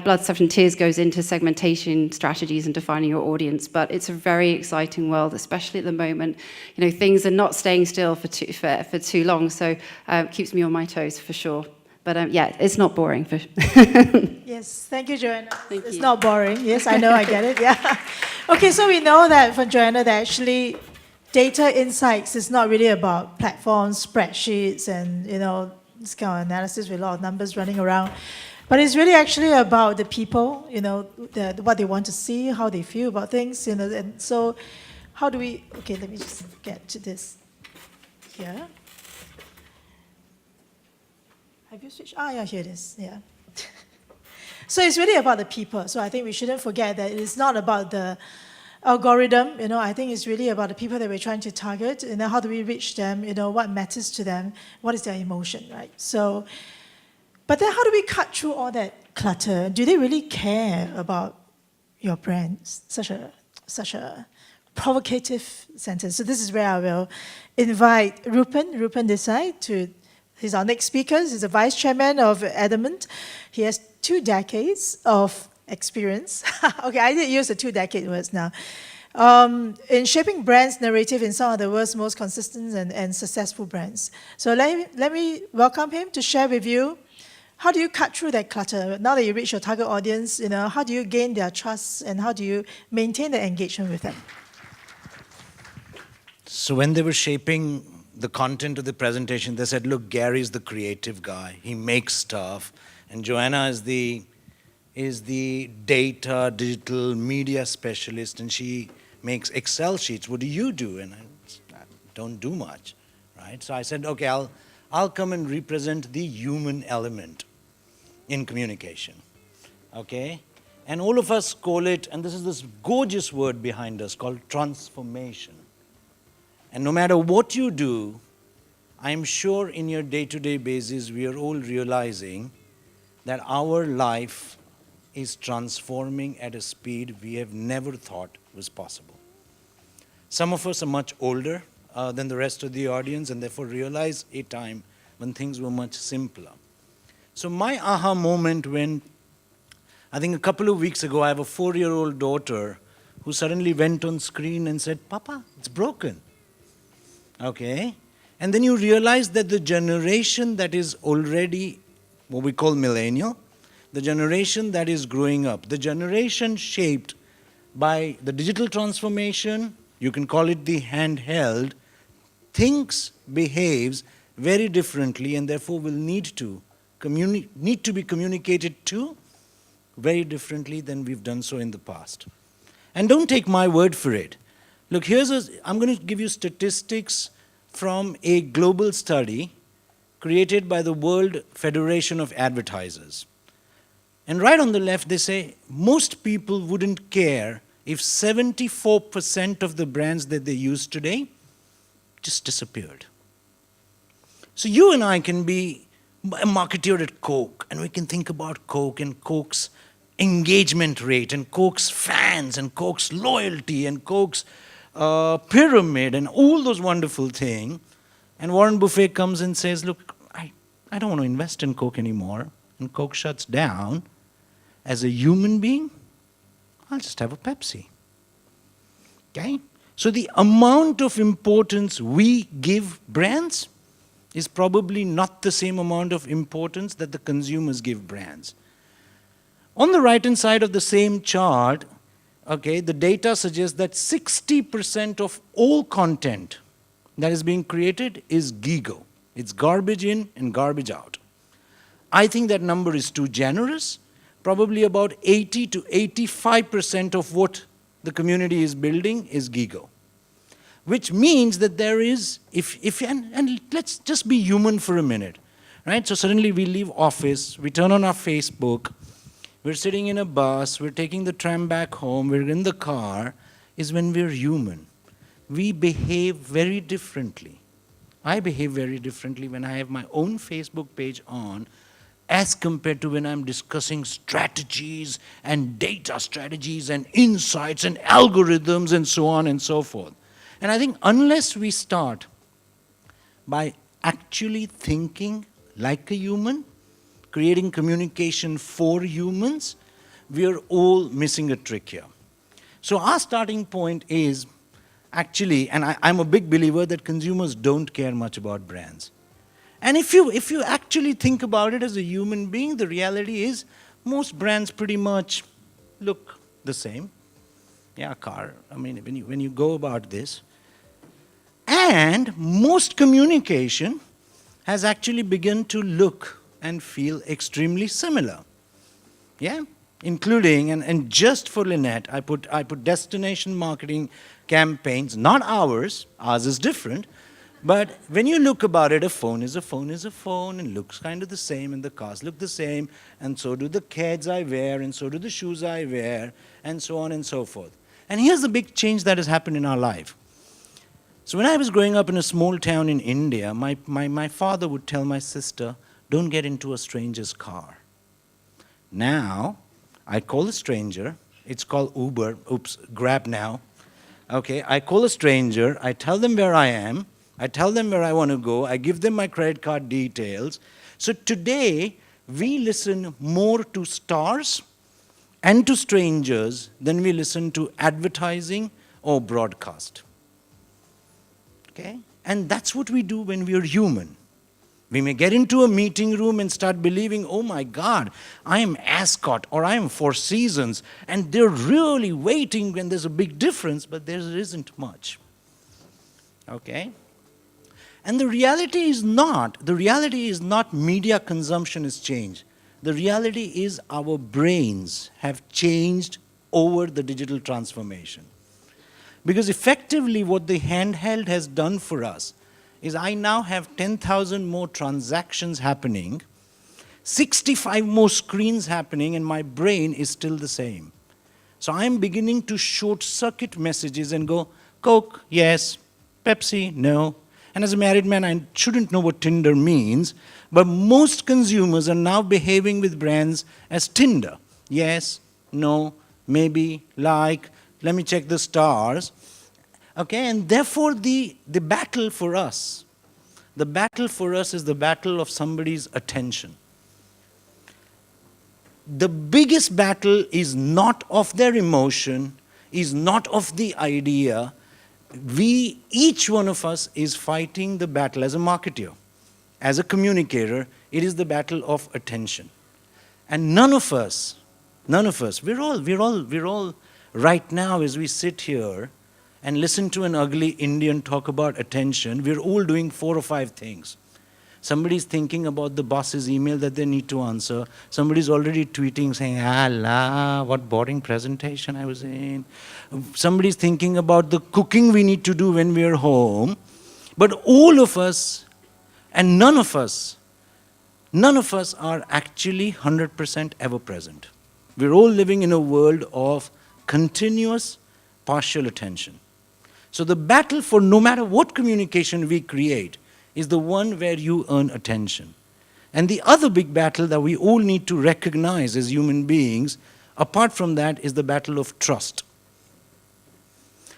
blood, sweat and tears goes into segmentation strategies and defining your audience, but it's a very exciting world, especially at the moment. Things are not staying still for too long, so it keeps me on my toes for sure. But yeah, it's not boring. Yes, thank you, Joanna. Thank it's you. not boring. Yes, I know, I get it. Yeah. Okay, so we know that from Joanna that actually data insights is not really about platforms, spreadsheets, and this kind of analysis with a lot of numbers running around. But it's really actually about the people, what they want to see, how they feel about things, and so how do we, okay, let me just get to this here. Have you switched? Yeah, here it is, yeah. So it's really about the people. So I think we shouldn't forget that it's not about the algorithm, I think it's really about the people that we're trying to target, how do we reach them, what matters to them, what is their emotion, right? So, but then how do we cut through all that clutter? Do they really care about your brand? Such a provocative sentence. So this is where I will invite Rupan Desai he's our next speaker. He's the vice chairman of Adamant. He has 2 decades of experience. Okay, I did use the 2-decade words now. In shaping brands' narrative in some of the world's most consistent and successful brands. So let me welcome him to share with you, how do you cut through that clutter? Now that you reach your target audience, how do you gain their trust and how do you maintain the engagement with them? So when they were shaping the content of the presentation, they said, look, Gary's the creative guy. He makes stuff. And Joanna is the data, digital media specialist, and she makes Excel sheets. What do you do? And I don't do much, right? So I said, okay, I'll come and represent the human element in communication, okay? And all of us call it, and this is this gorgeous word behind us called transformation. And no matter what you do, I'm sure in your day-to-day basis, we are all realizing that our life is transforming at a speed we have never thought was possible. Some of us are much older than the rest of the audience and therefore realize a time when things were much simpler. So my aha moment when, I think a couple of weeks ago, I have a 4-year-old daughter who suddenly went on screen and said, Papa, it's broken. Okay? And then you realize that the generation that is already what we call millennial, the generation that is growing up, the generation shaped by the digital transformation, you can call it the handheld, thinks, behaves very differently and therefore will need to be communicated to very differently than we've done so in the past. And don't take my word for it. Look, I'm going to give you statistics from a global study created by the World Federation of Advertisers. And right on the left, they say most people wouldn't care if 74% of the brands that they use today just disappeared. So you and I can be a marketeer at Coke, and we can think about Coke and Coke's engagement rate, and Coke's fans, and Coke's loyalty, and Coke's pyramid, and all those wonderful things. And Warren Buffett comes and says, look, I don't want to invest in Coke anymore. And Coke shuts down. As a human being, I'll just have a Pepsi. Okay? So the amount of importance we give brands is probably not the same amount of importance that the consumers give brands. On the right-hand side of the same chart, okay, the data suggests that 60% of all content that is being created is GIGO. It's garbage in and garbage out. I think that number is too generous. Probably about 80 to 85% of what the community is building is Gigo. Which means that there is, and let's just be human for a minute, right? So suddenly we leave office, we turn on our Facebook, we're sitting in a bus, we're taking the tram back home, we're in the car, is when we're human. We behave very differently. I behave very differently when I have my own Facebook page on as compared to when I'm discussing strategies and data strategies and insights and algorithms and so on and so forth. And I think unless we start by actually thinking like a human, creating communication for humans, we are all missing a trick here. So our starting point is actually, and I'm a big believer that consumers don't care much about brands. And if you actually think about it as a human being, the reality is most brands pretty much look the same. Yeah, car, I mean, when you go about this. And most communication has actually begun to look and feel extremely similar. Yeah? Including, and just for Lynette, I put destination marketing campaigns, not ours is different, but when you look about it, a phone is a phone is a phone, and looks kind of the same, and the cars look the same, and so do the kids I wear, and so do the shoes I wear, and so on and so forth. And here's the big change that has happened in our life. So when I was growing up in a small town in India, my father would tell my sister, don't get into a stranger's car. Now, I call a stranger, it's called Uber, Grab now. Okay, I call a stranger, I tell them where I am, I tell them where I want to go, I give them my credit card details. So today, we listen more to stars and to strangers than we listen to advertising or broadcast. Okay? And that's what we do when we are human. We may get into a meeting room and start believing, oh my God, I am Ascot or I am Four Seasons, and they're really waiting when there's a big difference, but there isn't much. Okay? And the reality is not media consumption has changed. The reality is our brains have changed over the digital transformation. Because effectively what the handheld has done for us is I now have 10,000 more transactions happening, 65 more screens happening, and my brain is still the same. So I'm beginning to short-circuit messages and go, Coke, yes, Pepsi, no. And as a married man, I shouldn't know what Tinder means, but most consumers are now behaving with brands as Tinder. Yes, no, maybe, like, let me check the stars. Okay, and therefore the battle for us is the battle of somebody's attention. The biggest battle is not of their emotion, is not of the idea. Each one of us is fighting the battle as a marketer, as a communicator. It is the battle of attention. And none of us, we're all right now as we sit here and listen to an ugly Indian talk about attention, we're all doing 4 or 5 things. Somebody's thinking about the boss's email that they need to answer. Somebody's already tweeting saying, Allah, what boring presentation I was in. Somebody's thinking about the cooking we need to do when we're home. But all of us, and none of us are actually 100% ever present. We're all living in a world of continuous partial attention. So the battle for no matter what communication we create is the one where you earn attention. And the other big battle that we all need to recognize as human beings, apart from that, is the battle of trust.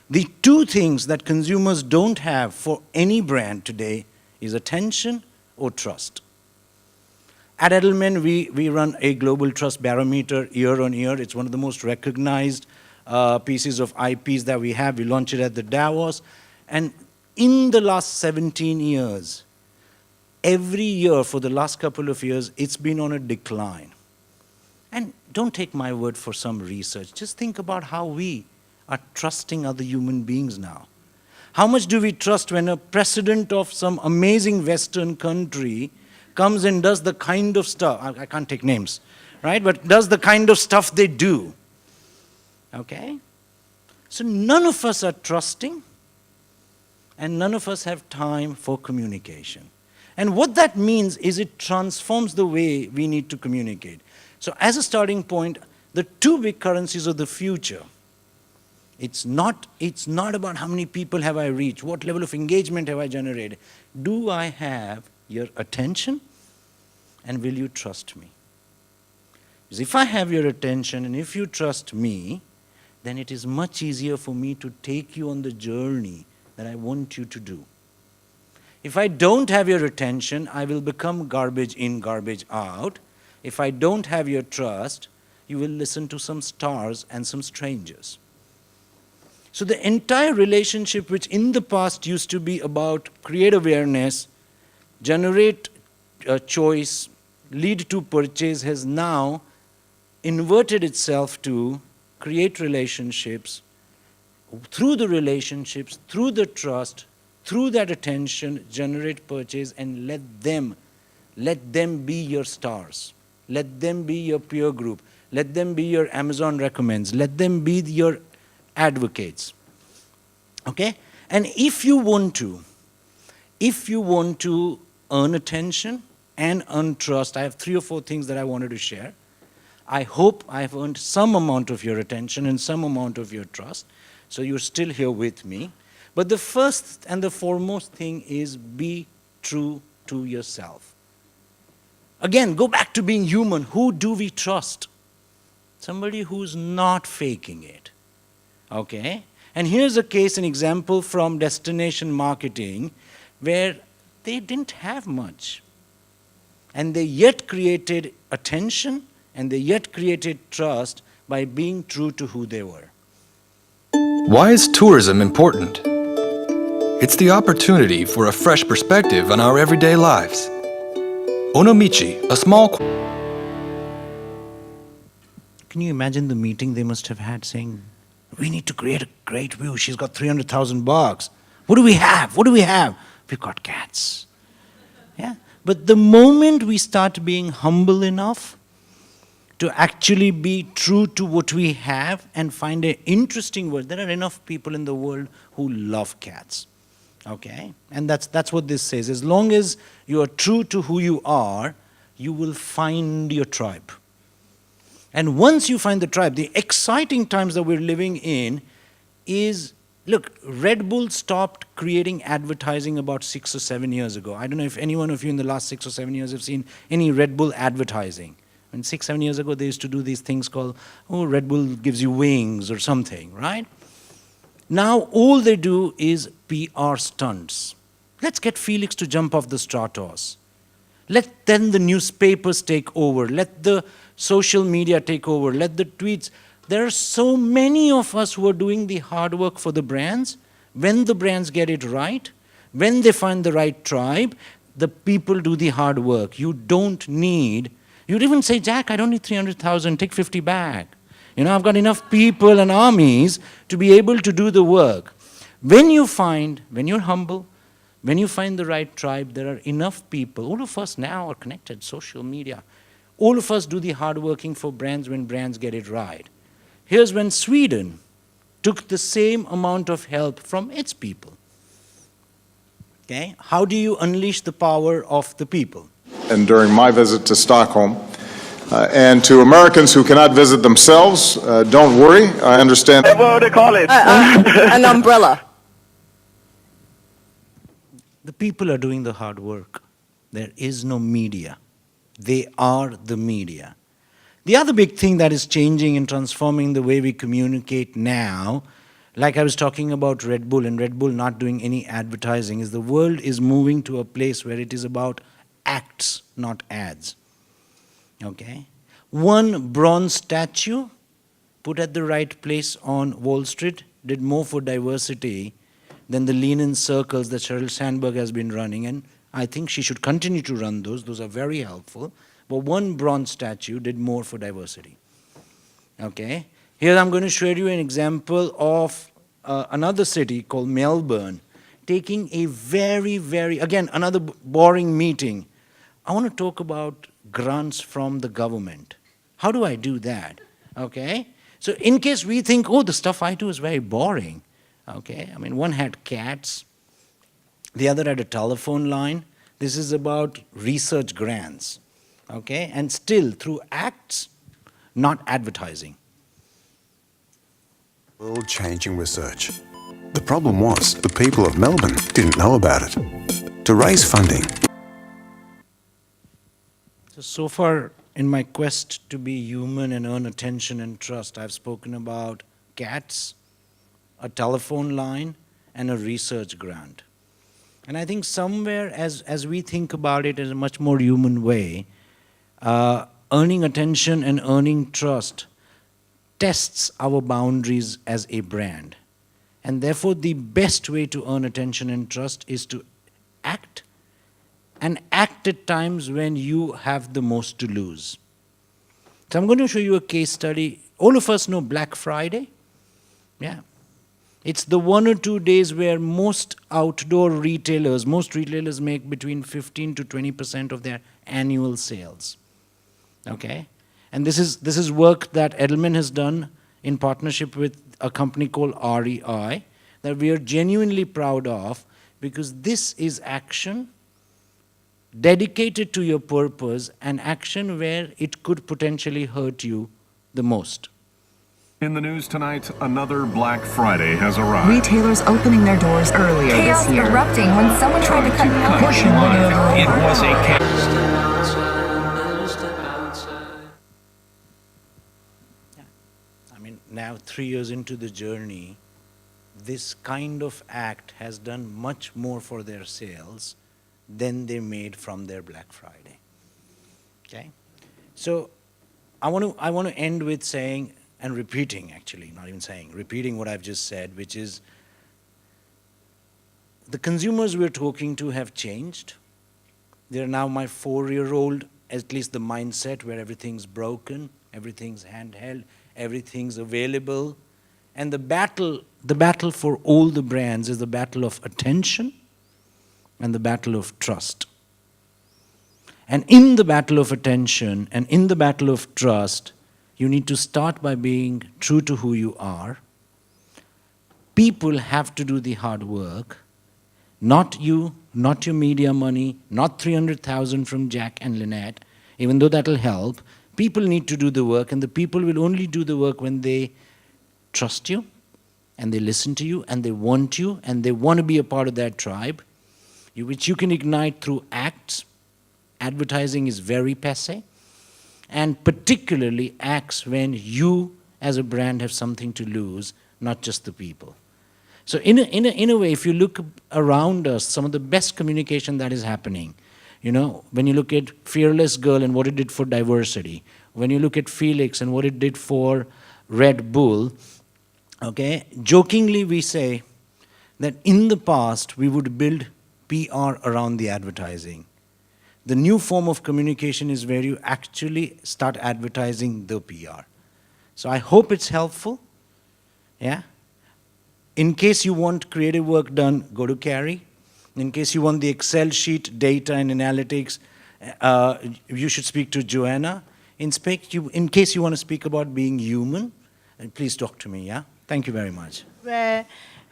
The 2 things that consumers don't have for any brand today is attention or trust. At Edelman, we run a global trust barometer year on year. It's one of the most recognized pieces of IPs that we have. We launched it at the Davos. And in the last 17 years, every year for the last couple of years, it's been on a decline. And don't take my word for some research. Just think about how we are trusting other human beings now. How much do we trust when a president of some amazing Western country comes and does the kind of stuff, I can't take names, right? But does the kind of stuff they do. Okay? So none of us are trusting, and none of us have time for communication. And what that means is it transforms the way we need to communicate. So as a starting point, the two big currencies of the future, it's not about how many people have I reached, what level of engagement have I generated. Do I have your attention, and will you trust me? Because if I have your attention and if you trust me, then it is much easier for me to take you on the journey that I want you to do. If I don't have your attention, I will become garbage in, garbage out. If I don't have your trust, you will listen to some stars and some strangers. So the entire relationship, which in the past used to be about create awareness, generate a choice, lead to purchase, has now inverted itself to create relationships, through the relationships, through the trust, through that attention, generate purchase, and let them be your stars. Let them be your peer group. Let them be your Amazon recommends. Let them be your advocates. Okay? And if you want to earn attention and earn trust, I have 3 or 4 things that I wanted to share. I hope I've earned some amount of your attention and some amount of your trust, so you're still here with me. But the first and the foremost thing is be true to yourself. Again, go back to being human. Who do we trust? Somebody who's not faking it. Okay? And here's a case, an example from destination marketing where they didn't have much. And they yet created attention and they yet created trust by being true to who they were. Why is tourism important? It's the opportunity for a fresh perspective on our everyday lives. Onomichi, a small... Can you imagine the meeting they must have had saying, we need to create a great view. She's got $300,000. What do we have? What do we have? We've got cats. Yeah. But the moment we start being humble enough to actually be true to what we have and find an interesting word, there are enough people in the world who love cats. Okay? And that's what this says. As long as you are true to who you are, you will find your tribe. And once you find the tribe, the exciting times that we're living in is, look, Red Bull stopped creating advertising about 6 or 7 years ago. I don't know if any one of you in the last 6 or 7 years have seen any Red Bull advertising. And 6, 7 years ago, they used to do these things called, oh, Red Bull gives you wings or something, right? Now, all they do is PR stunts. Let's get Felix to jump off the Stratos. Let then the newspapers take over. Let the social media take over. Let the tweets. There are so many of us who are doing the hard work for the brands. When the brands get it right, when they find the right tribe, the people do the hard work. You don't need... You'd even say, Jack, I don't need 300,000, take 50 back. You know, I've got enough people and armies to be able to do the work. When you're humble, when you find the right tribe, there are enough people. All of us now are connected, social media. All of us do the hard working for brands when brands get it right. Here's when Sweden took the same amount of help from its people. Okay? How do you unleash the power of the people? And during my visit to Stockholm, and to Americans who cannot visit themselves, don't worry, I understand. What do they call it? An umbrella. The people are doing the hard work. There is no media. They are the media. The other big thing that is changing and transforming the way we communicate now, like I was talking about Red Bull and Red Bull not doing any advertising, is the world is moving to a place where it is about acts, not ads. Okay? One bronze statue put at the right place on Wall Street did more for diversity than the lean-in circles that Sheryl Sandberg has been running, and I think she should continue to run those. Those are very helpful. But one bronze statue did more for diversity. Okay? Here I'm going to show you an example of another city called Melbourne, taking a again, another boring meeting. I want to talk about grants from the government. How do I do that? Okay? So in case we think, oh, the stuff I do is very boring, okay? I mean, one had cats, the other had a telephone line. This is about research grants, okay? And still, through acts, not advertising. World-changing research. The problem was the people of Melbourne didn't know about it. To raise funding. So far, in my quest to be human and earn attention and trust, I've spoken about cats, a telephone line, and a research grant. And I think somewhere, as we think about it in a much more human way, earning attention and earning trust tests our boundaries as a brand. And therefore, the best way to earn attention and trust is to act, and act at times when you have the most to lose. So I'm going to show you a case study. All of us know Black Friday. Yeah. It's the 1 or 2 days where most outdoor retailers, most retailers make between 15 to 20% of their annual sales. Okay? And this is work that Edelman has done in partnership with a company called REI that we are genuinely proud of, because this is action dedicated to your purpose, and action where it could potentially hurt you the most. In the news tonight, another Black Friday has arrived. Retailers opening their doors earlier Chaos this year. erupting when someone tried to cut power. Push one. It was a I mean, now 3 years into the journey, this kind of act has done much more for their sales than they made from their Black Friday. Okay? So I want to end with saying, and repeating actually, not even saying, repeating what I've just said, which is the consumers we're talking to have changed. They're now my 4-year-old, at least the mindset where everything's broken, everything's handheld, everything's available. And the battle for all the brands is the battle of attention and the battle of trust. And in the battle of attention and in the battle of trust, you need to start by being true to who you are. People have to do the hard work, not you, not your media money, not 300,000 from Jack and Lynette, even though that'll help. People need to do the work, and the people will only do the work when they trust you, and they listen to you, and they want to be a part of that tribe, which you can ignite through acts. Advertising is very passé, and particularly acts when you as a brand have something to lose, not just the people. So in a way, if you look around us, some of the best communication that is happening, you know, when you look at Fearless Girl and what it did for diversity, when you look at Felix and what it did for Red Bull, okay, jokingly we say that in the past we would build PR around the advertising. The new form of communication is where you actually start advertising the PR. So I hope it's helpful. Yeah. In case you want creative work done, go to Carrie. In case you want the Excel sheet, data and analytics, you should speak to Joanna. In case you want to speak about being human, please talk to me, yeah? Thank you very much. Where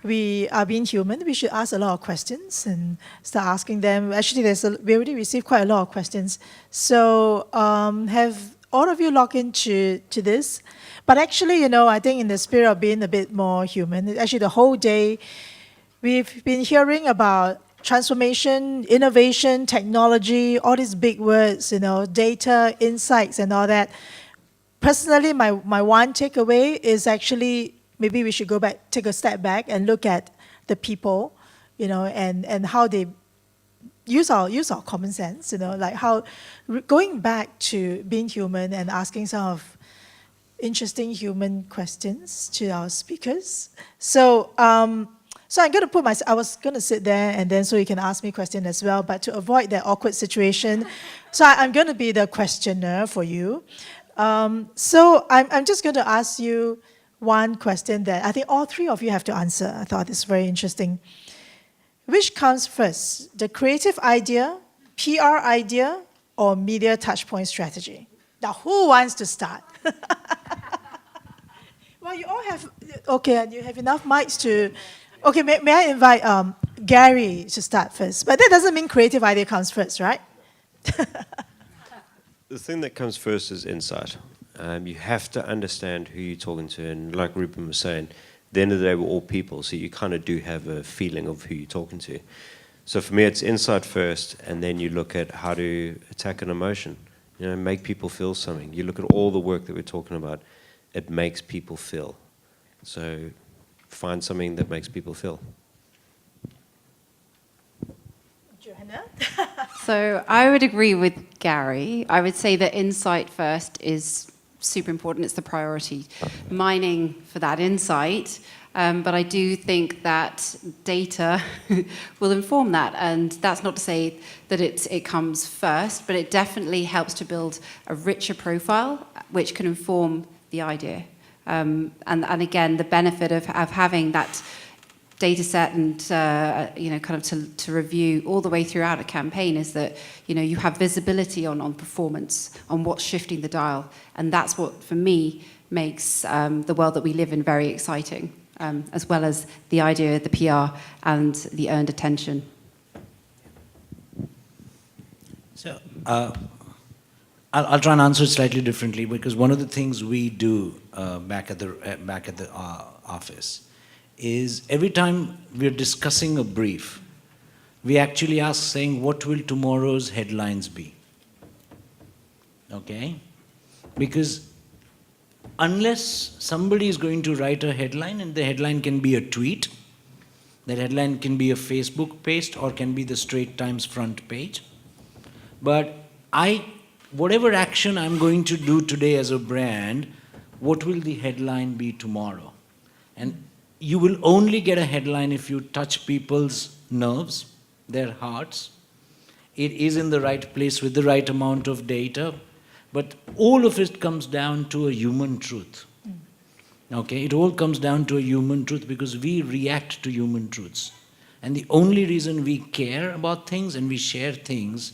we are being human, we should ask a lot of questions and start asking them. Actually, we already received quite a lot of questions. So have all of you logged into this? But actually, you know, I think in the spirit of being a bit more human, actually the whole day, we've been hearing about transformation, innovation, technology, all these big words, you know, data, insights, and all that. Personally, my one takeaway is actually maybe we should go back, take a step back and look at the people, you know, and how they use our common sense, you know, like how going back to being human and asking some of interesting human questions to our speakers. So so I'm going to I was going to sit there and then so you can ask me questions as well, but to avoid that awkward situation, so I'm going to be the questioner for you. So I'm just going to ask you one question that I think all three of you have to answer. I thought it's very interesting. Which comes first, the creative idea, PR idea, or media touchpoint strategy? Now, who wants to start? you all have, okay, and you have enough mics to, okay, may I invite Gary to start first? But that doesn't mean creative idea comes first, right? The thing that comes first is insight. You have to understand who you're talking to, and like Ruben was saying, at the end of the day, we're all people, so you kind of do have a feeling of who you're talking to. So for me, it's insight first, and then you look at how to attack an emotion. You know, make people feel something. You look at all the work that we're talking about, it makes people feel. So find something that makes people feel. Joanna? So I would agree with Gary. I would say that insight first is super important. It's the priority. Mining for that insight. But I do think that data will inform that. And that's not to say that it comes first, but it definitely helps to build a richer profile, which can inform the idea. And again, the benefit of having that data set and kind of to review all the way throughout a campaign is that you have visibility on performance, on what's shifting the dial, and that's what for me makes the world that we live in very exciting, as well as the idea, the PR, and the earned attention. So I'll try and answer it slightly differently, because one of the things we do back at the office is every time we're discussing a brief, we actually ask saying, what will tomorrow's headlines be? Okay? Because unless somebody is going to write a headline, and the headline can be a tweet, that headline can be a Facebook post, or can be the Straits Times front page. But whatever action I'm going to do today as a brand, what will the headline be tomorrow? And you will only get a headline if you touch people's nerves, their hearts. It is in the right place with the right amount of data, but all of it comes down to a human truth. Okay, it all comes down to a human truth, because we react to human truths. And the only reason we care about things and we share things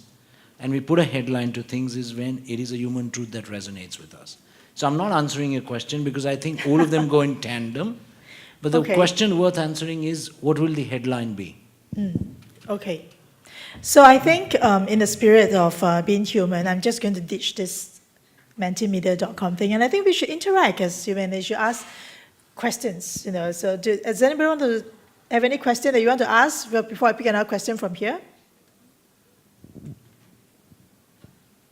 and we put a headline to things is when it is a human truth that resonates with us. So I'm not answering your question, because I think all of them go in tandem. But the question worth answering is, what will the headline be? Okay. So I think in the spirit of being human, I'm just going to ditch this mentimedia.com thing. And I think we should interact as human. They should ask questions. So does anybody want to have any question that you want to ask before I pick another question from here?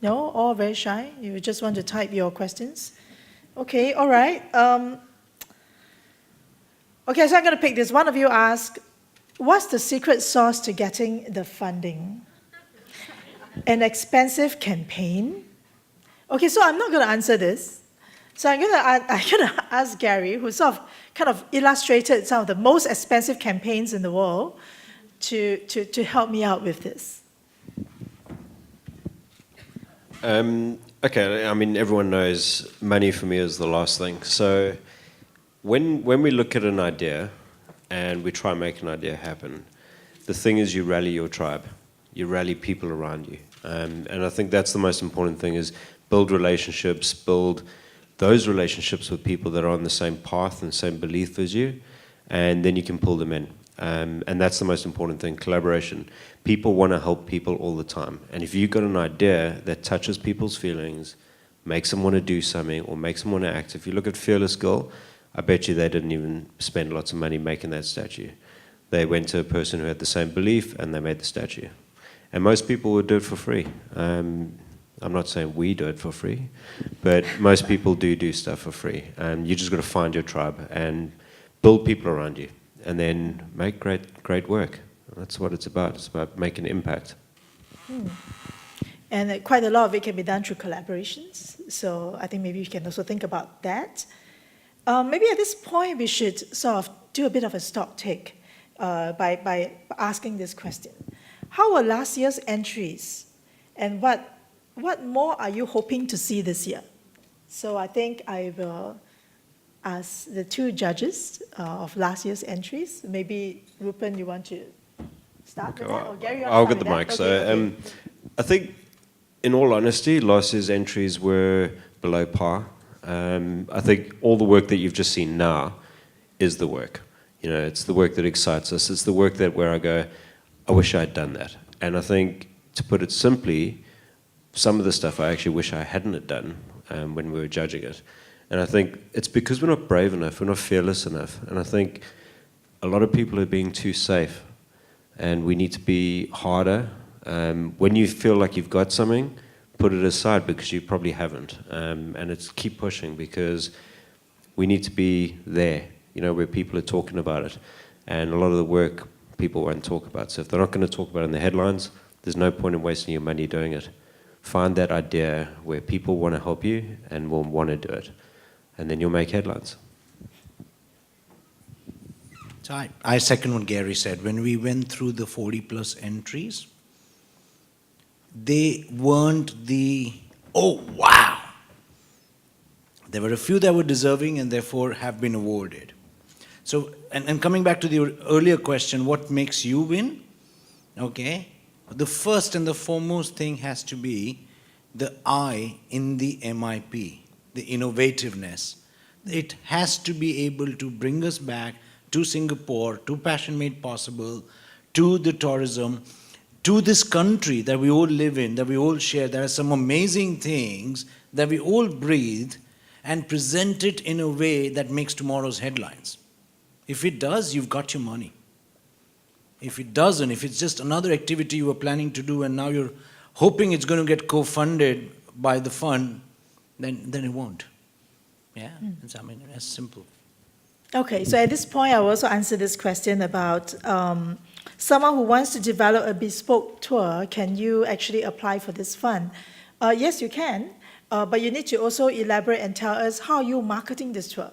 No? All very shy? You just want to type your questions? Okay, all right. Okay, so I'm going to pick this. One of you asked, what's the secret sauce to getting the funding? An expensive campaign? Okay, so I'm not going to answer this. So I'm going to ask Gary, who sort of kind of illustrated some of the most expensive campaigns in the world, to help me out with this. Okay, I mean, everyone knows money for me is the last thing. So when we look at an idea and we try and make an idea happen, the thing is you rally your tribe. You rally people around you. And I think that's the most important thing, is build relationships, build those relationships with people that are on the same path and same belief as you, and then you can pull them in. And that's the most important thing, collaboration. People want to help people all the time. And if you've got an idea that touches people's feelings, makes them want to do something, or makes them want to act. If you look at Fearless Girl, I bet you they didn't even spend lots of money making that statue. They went to a person who had the same belief and they made the statue. And most people would do it for free. I'm not saying we do it for free, but most people do stuff for free. And you just got to find your tribe and build people around you, and then make great work. That's what it's about. It's about making an impact. And quite a lot of it can be done through collaborations. So I think maybe we can also think about that. Maybe at this point we should sort of do a bit of a stock take by asking this question. How were last year's entries, and what more are you hoping to see this year? So I think I will ask the two judges of last year's entries. Maybe Rupen, you want to start with that? Or Gary, you want to I'll start get the with mic. that? Okay. I think, in all honesty, last year's entries were below par. I think all the work that you've just seen now is the work. You know, it's the work that excites us. It's the work that where I go, I wish I'd done that. And I think, to put it simply, some of the stuff I actually wish I hadn't have done when we were judging it. And I think it's because we're not brave enough, we're not fearless enough. And I think a lot of people are being too safe. And we need to be harder. When you feel like you've got something, put it aside because you probably haven't. And it's keep pushing because we need to be there, you know, where people are talking about it. And a lot of the work people won't talk about. So if they're not going to talk about it in the headlines, there's no point in wasting your money doing it. Find that idea where people want to help you and will want to do it. And then you'll make headlines. So I second what Gary said. When we went through the 40+ entries, they weren't the, oh, wow. There were a few that were deserving and therefore have been awarded. So, and coming back to the earlier question, what makes you win? Okay, the first and the foremost thing has to be the I in the MIP, the innovativeness. It has to be able to bring us back to Singapore, to Passion Made Possible, to the tourism, to this country that we all live in, that we all share. There are some amazing things that we all breathe, and present it in a way that makes tomorrow's headlines. If it does, you've got your money. If it doesn't, if it's just another activity you were planning to do and now you're hoping it's going to get co-funded by the fund, then it won't. Yeah, it's, I mean, it's simple. Okay, so at this point, I will also answer this question about someone who wants to develop a bespoke tour, can you actually apply for this fund? Yes, you can, but you need to also elaborate and tell us how you're marketing this tour.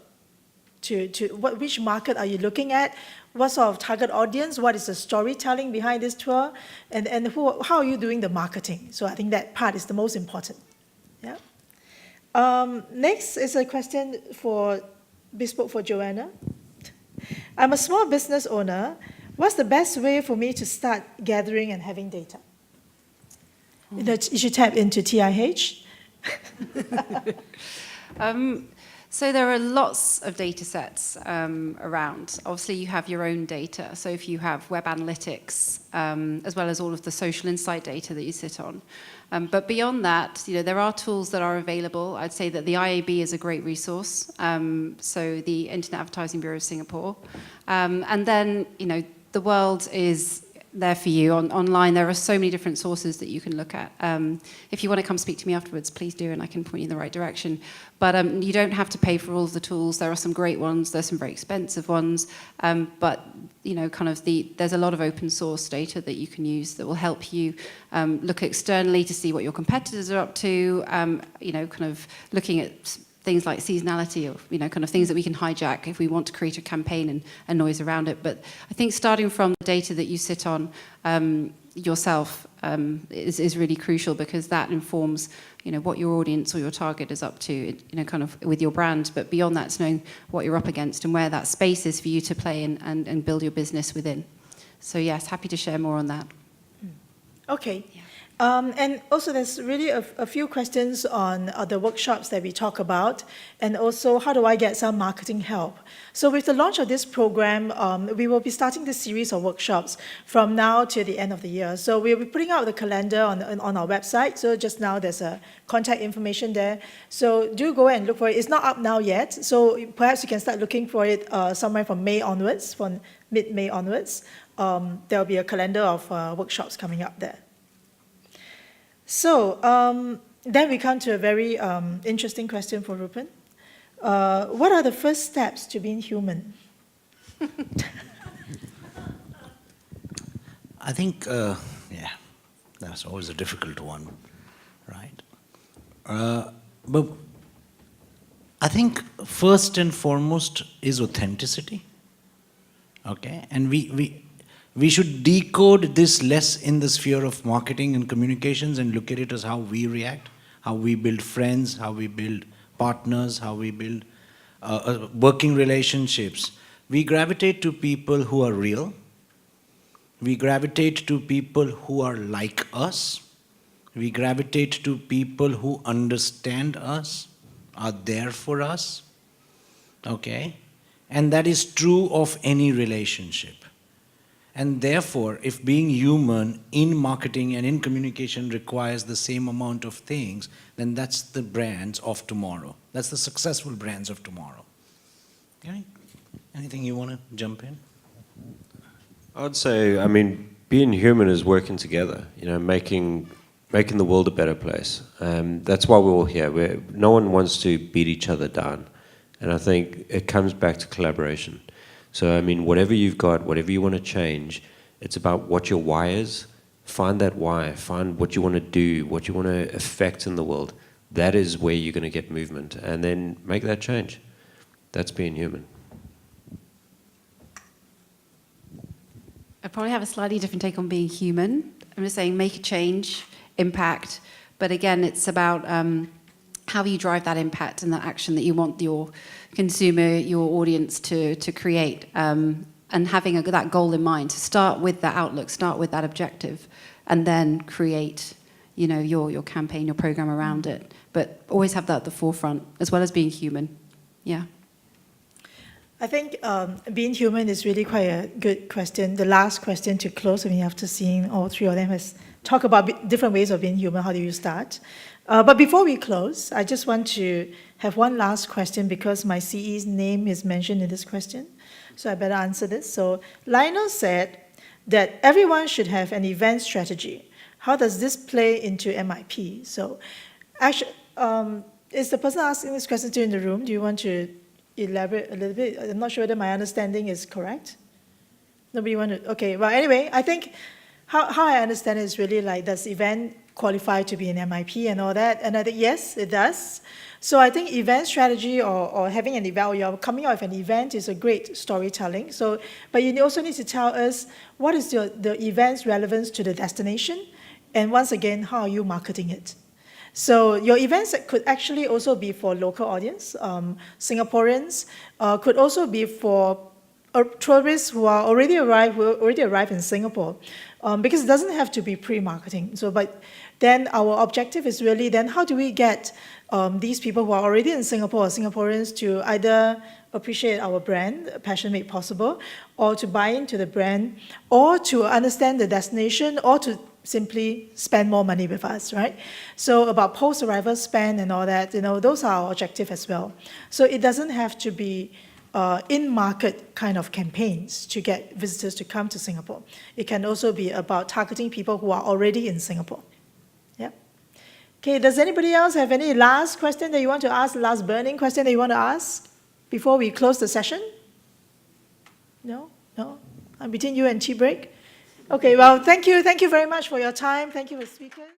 Which market are you looking at? What sort of target audience? What is the storytelling behind this tour? And how are you doing the marketing? So I think that part is the most important. Yeah. Next is a question for bespoke for Joanna. I'm a small business owner. What's the best way for me to start gathering and having data? You should tap into TIH. So there are lots of data sets around. Obviously, you have your own data. So if you have web analytics, as well as all of the social insight data that you sit on. But beyond that, you know, there are tools that are available. I'd say that the IAB is a great resource. So the Internet Advertising Bureau of Singapore. And then, you know, the world is there for you. Online, there are so many different sources that you can look at. If you want to come speak to me afterwards, please do, and I can point you in the right direction. But you don't have to pay for all of the tools. There are some great ones. There's some very expensive ones. But you know, kind of there's a lot of open source data that you can use that will help you look externally to see what your competitors are up to. You know, kind of looking at things like seasonality, or you know, kind of things that we can hijack if we want to create a campaign and noise around it. But I think starting from the data that you sit on yourself is really crucial, because that informs, you know, what your audience or your target is up to, you know, kind of with your brand. But beyond that, it's knowing what you're up against and where that space is for you to play in and build your business within. So yes, happy to share more on that. Okay. Yeah. And also there's really a few questions on the workshops that we talk about, and also how do I get some marketing help. So with the launch of this program, we will be starting this series of workshops from now to the end of the year. So we'll be putting out the calendar on our website. So just now there's a contact information there. So do go and look for it. It's not up now yet, so perhaps you can start looking for it somewhere from May onwards, from mid-May onwards. There'll be a calendar of workshops coming up there. So then we come to a very interesting question for Rupen. What are the first steps to being human? I think, yeah, that's always a difficult one, right? But I think first and foremost is authenticity, okay? And we should decode this less in the sphere of marketing and communications and look at it as how we react, how we build friends, how we build partners, how we build working relationships. We gravitate to people who are real. We gravitate to people who are like us. We gravitate to people who understand us, are there for us, okay? And that is true of any relationship. And therefore, if being human in marketing and in communication requires the same amount of things, then that's the brands of tomorrow. That's the successful brands of tomorrow. Okay? Anything you want to jump in? I'd say, I mean, being human is working together, you know, making the world a better place. That's why we're all here. No one wants to beat each other down. And I think it comes back to collaboration. So, I mean, whatever you've got, whatever you want to change, it's about what your why is. Find that why. Find what you want to do, what you want to affect in the world. That is where you're going to get movement. And then make that change. That's being human. I probably have a slightly different take on being human. I'm just saying make a change, impact. But again, it's about how you drive that impact and that action that you want your consumer, your audience to create, and having that goal in mind. To start with that outlook, start with that objective, and then create, you know, your campaign, your program around it. But always have that at the forefront, as well as being human. Yeah. I think being human is really quite a good question. The last question to close, I mean, after seeing all three of them, is talk about different ways of being human. How do you start? But before we close, I just want to have one last question because my CE's name is mentioned in this question. So I better answer this. So Lionel said that everyone should have an event strategy. How does this play into MIP? So actually, is the person asking this question still in the room? Do you want to elaborate a little bit? I'm not sure whether my understanding is correct. Nobody want to? Okay, well, anyway, I think how I understand it is really like, does event qualify to be an MIP and all that? And I think, yes, it does. So I think event strategy or having an event, or you're coming out of an event is a great storytelling. So, but you also need to tell us what is the event's relevance to the destination, and once again, how are you marketing it? So your events could actually also be for local audience, Singaporeans, could also be for tourists who are already arrived in Singapore, because it doesn't have to be pre-marketing. So, but then our objective is really then how do we get these people who are already in Singapore, or Singaporeans, to either appreciate our brand, Passion Made Possible, or to buy into the brand, or to understand the destination, or to simply spend more money with us, right? So about post-arrival spend and all that, you know, those are our objective as well. So it doesn't have to be in-market kind of campaigns to get visitors to come to Singapore. It can also be about targeting people who are already in Singapore. Yeah. Okay, does anybody else have any last question that you want to ask, last burning question that you want to ask before we close the session? No? No? Between you and tea break? Okay, well, thank you very much for your time. Thank you for speaking.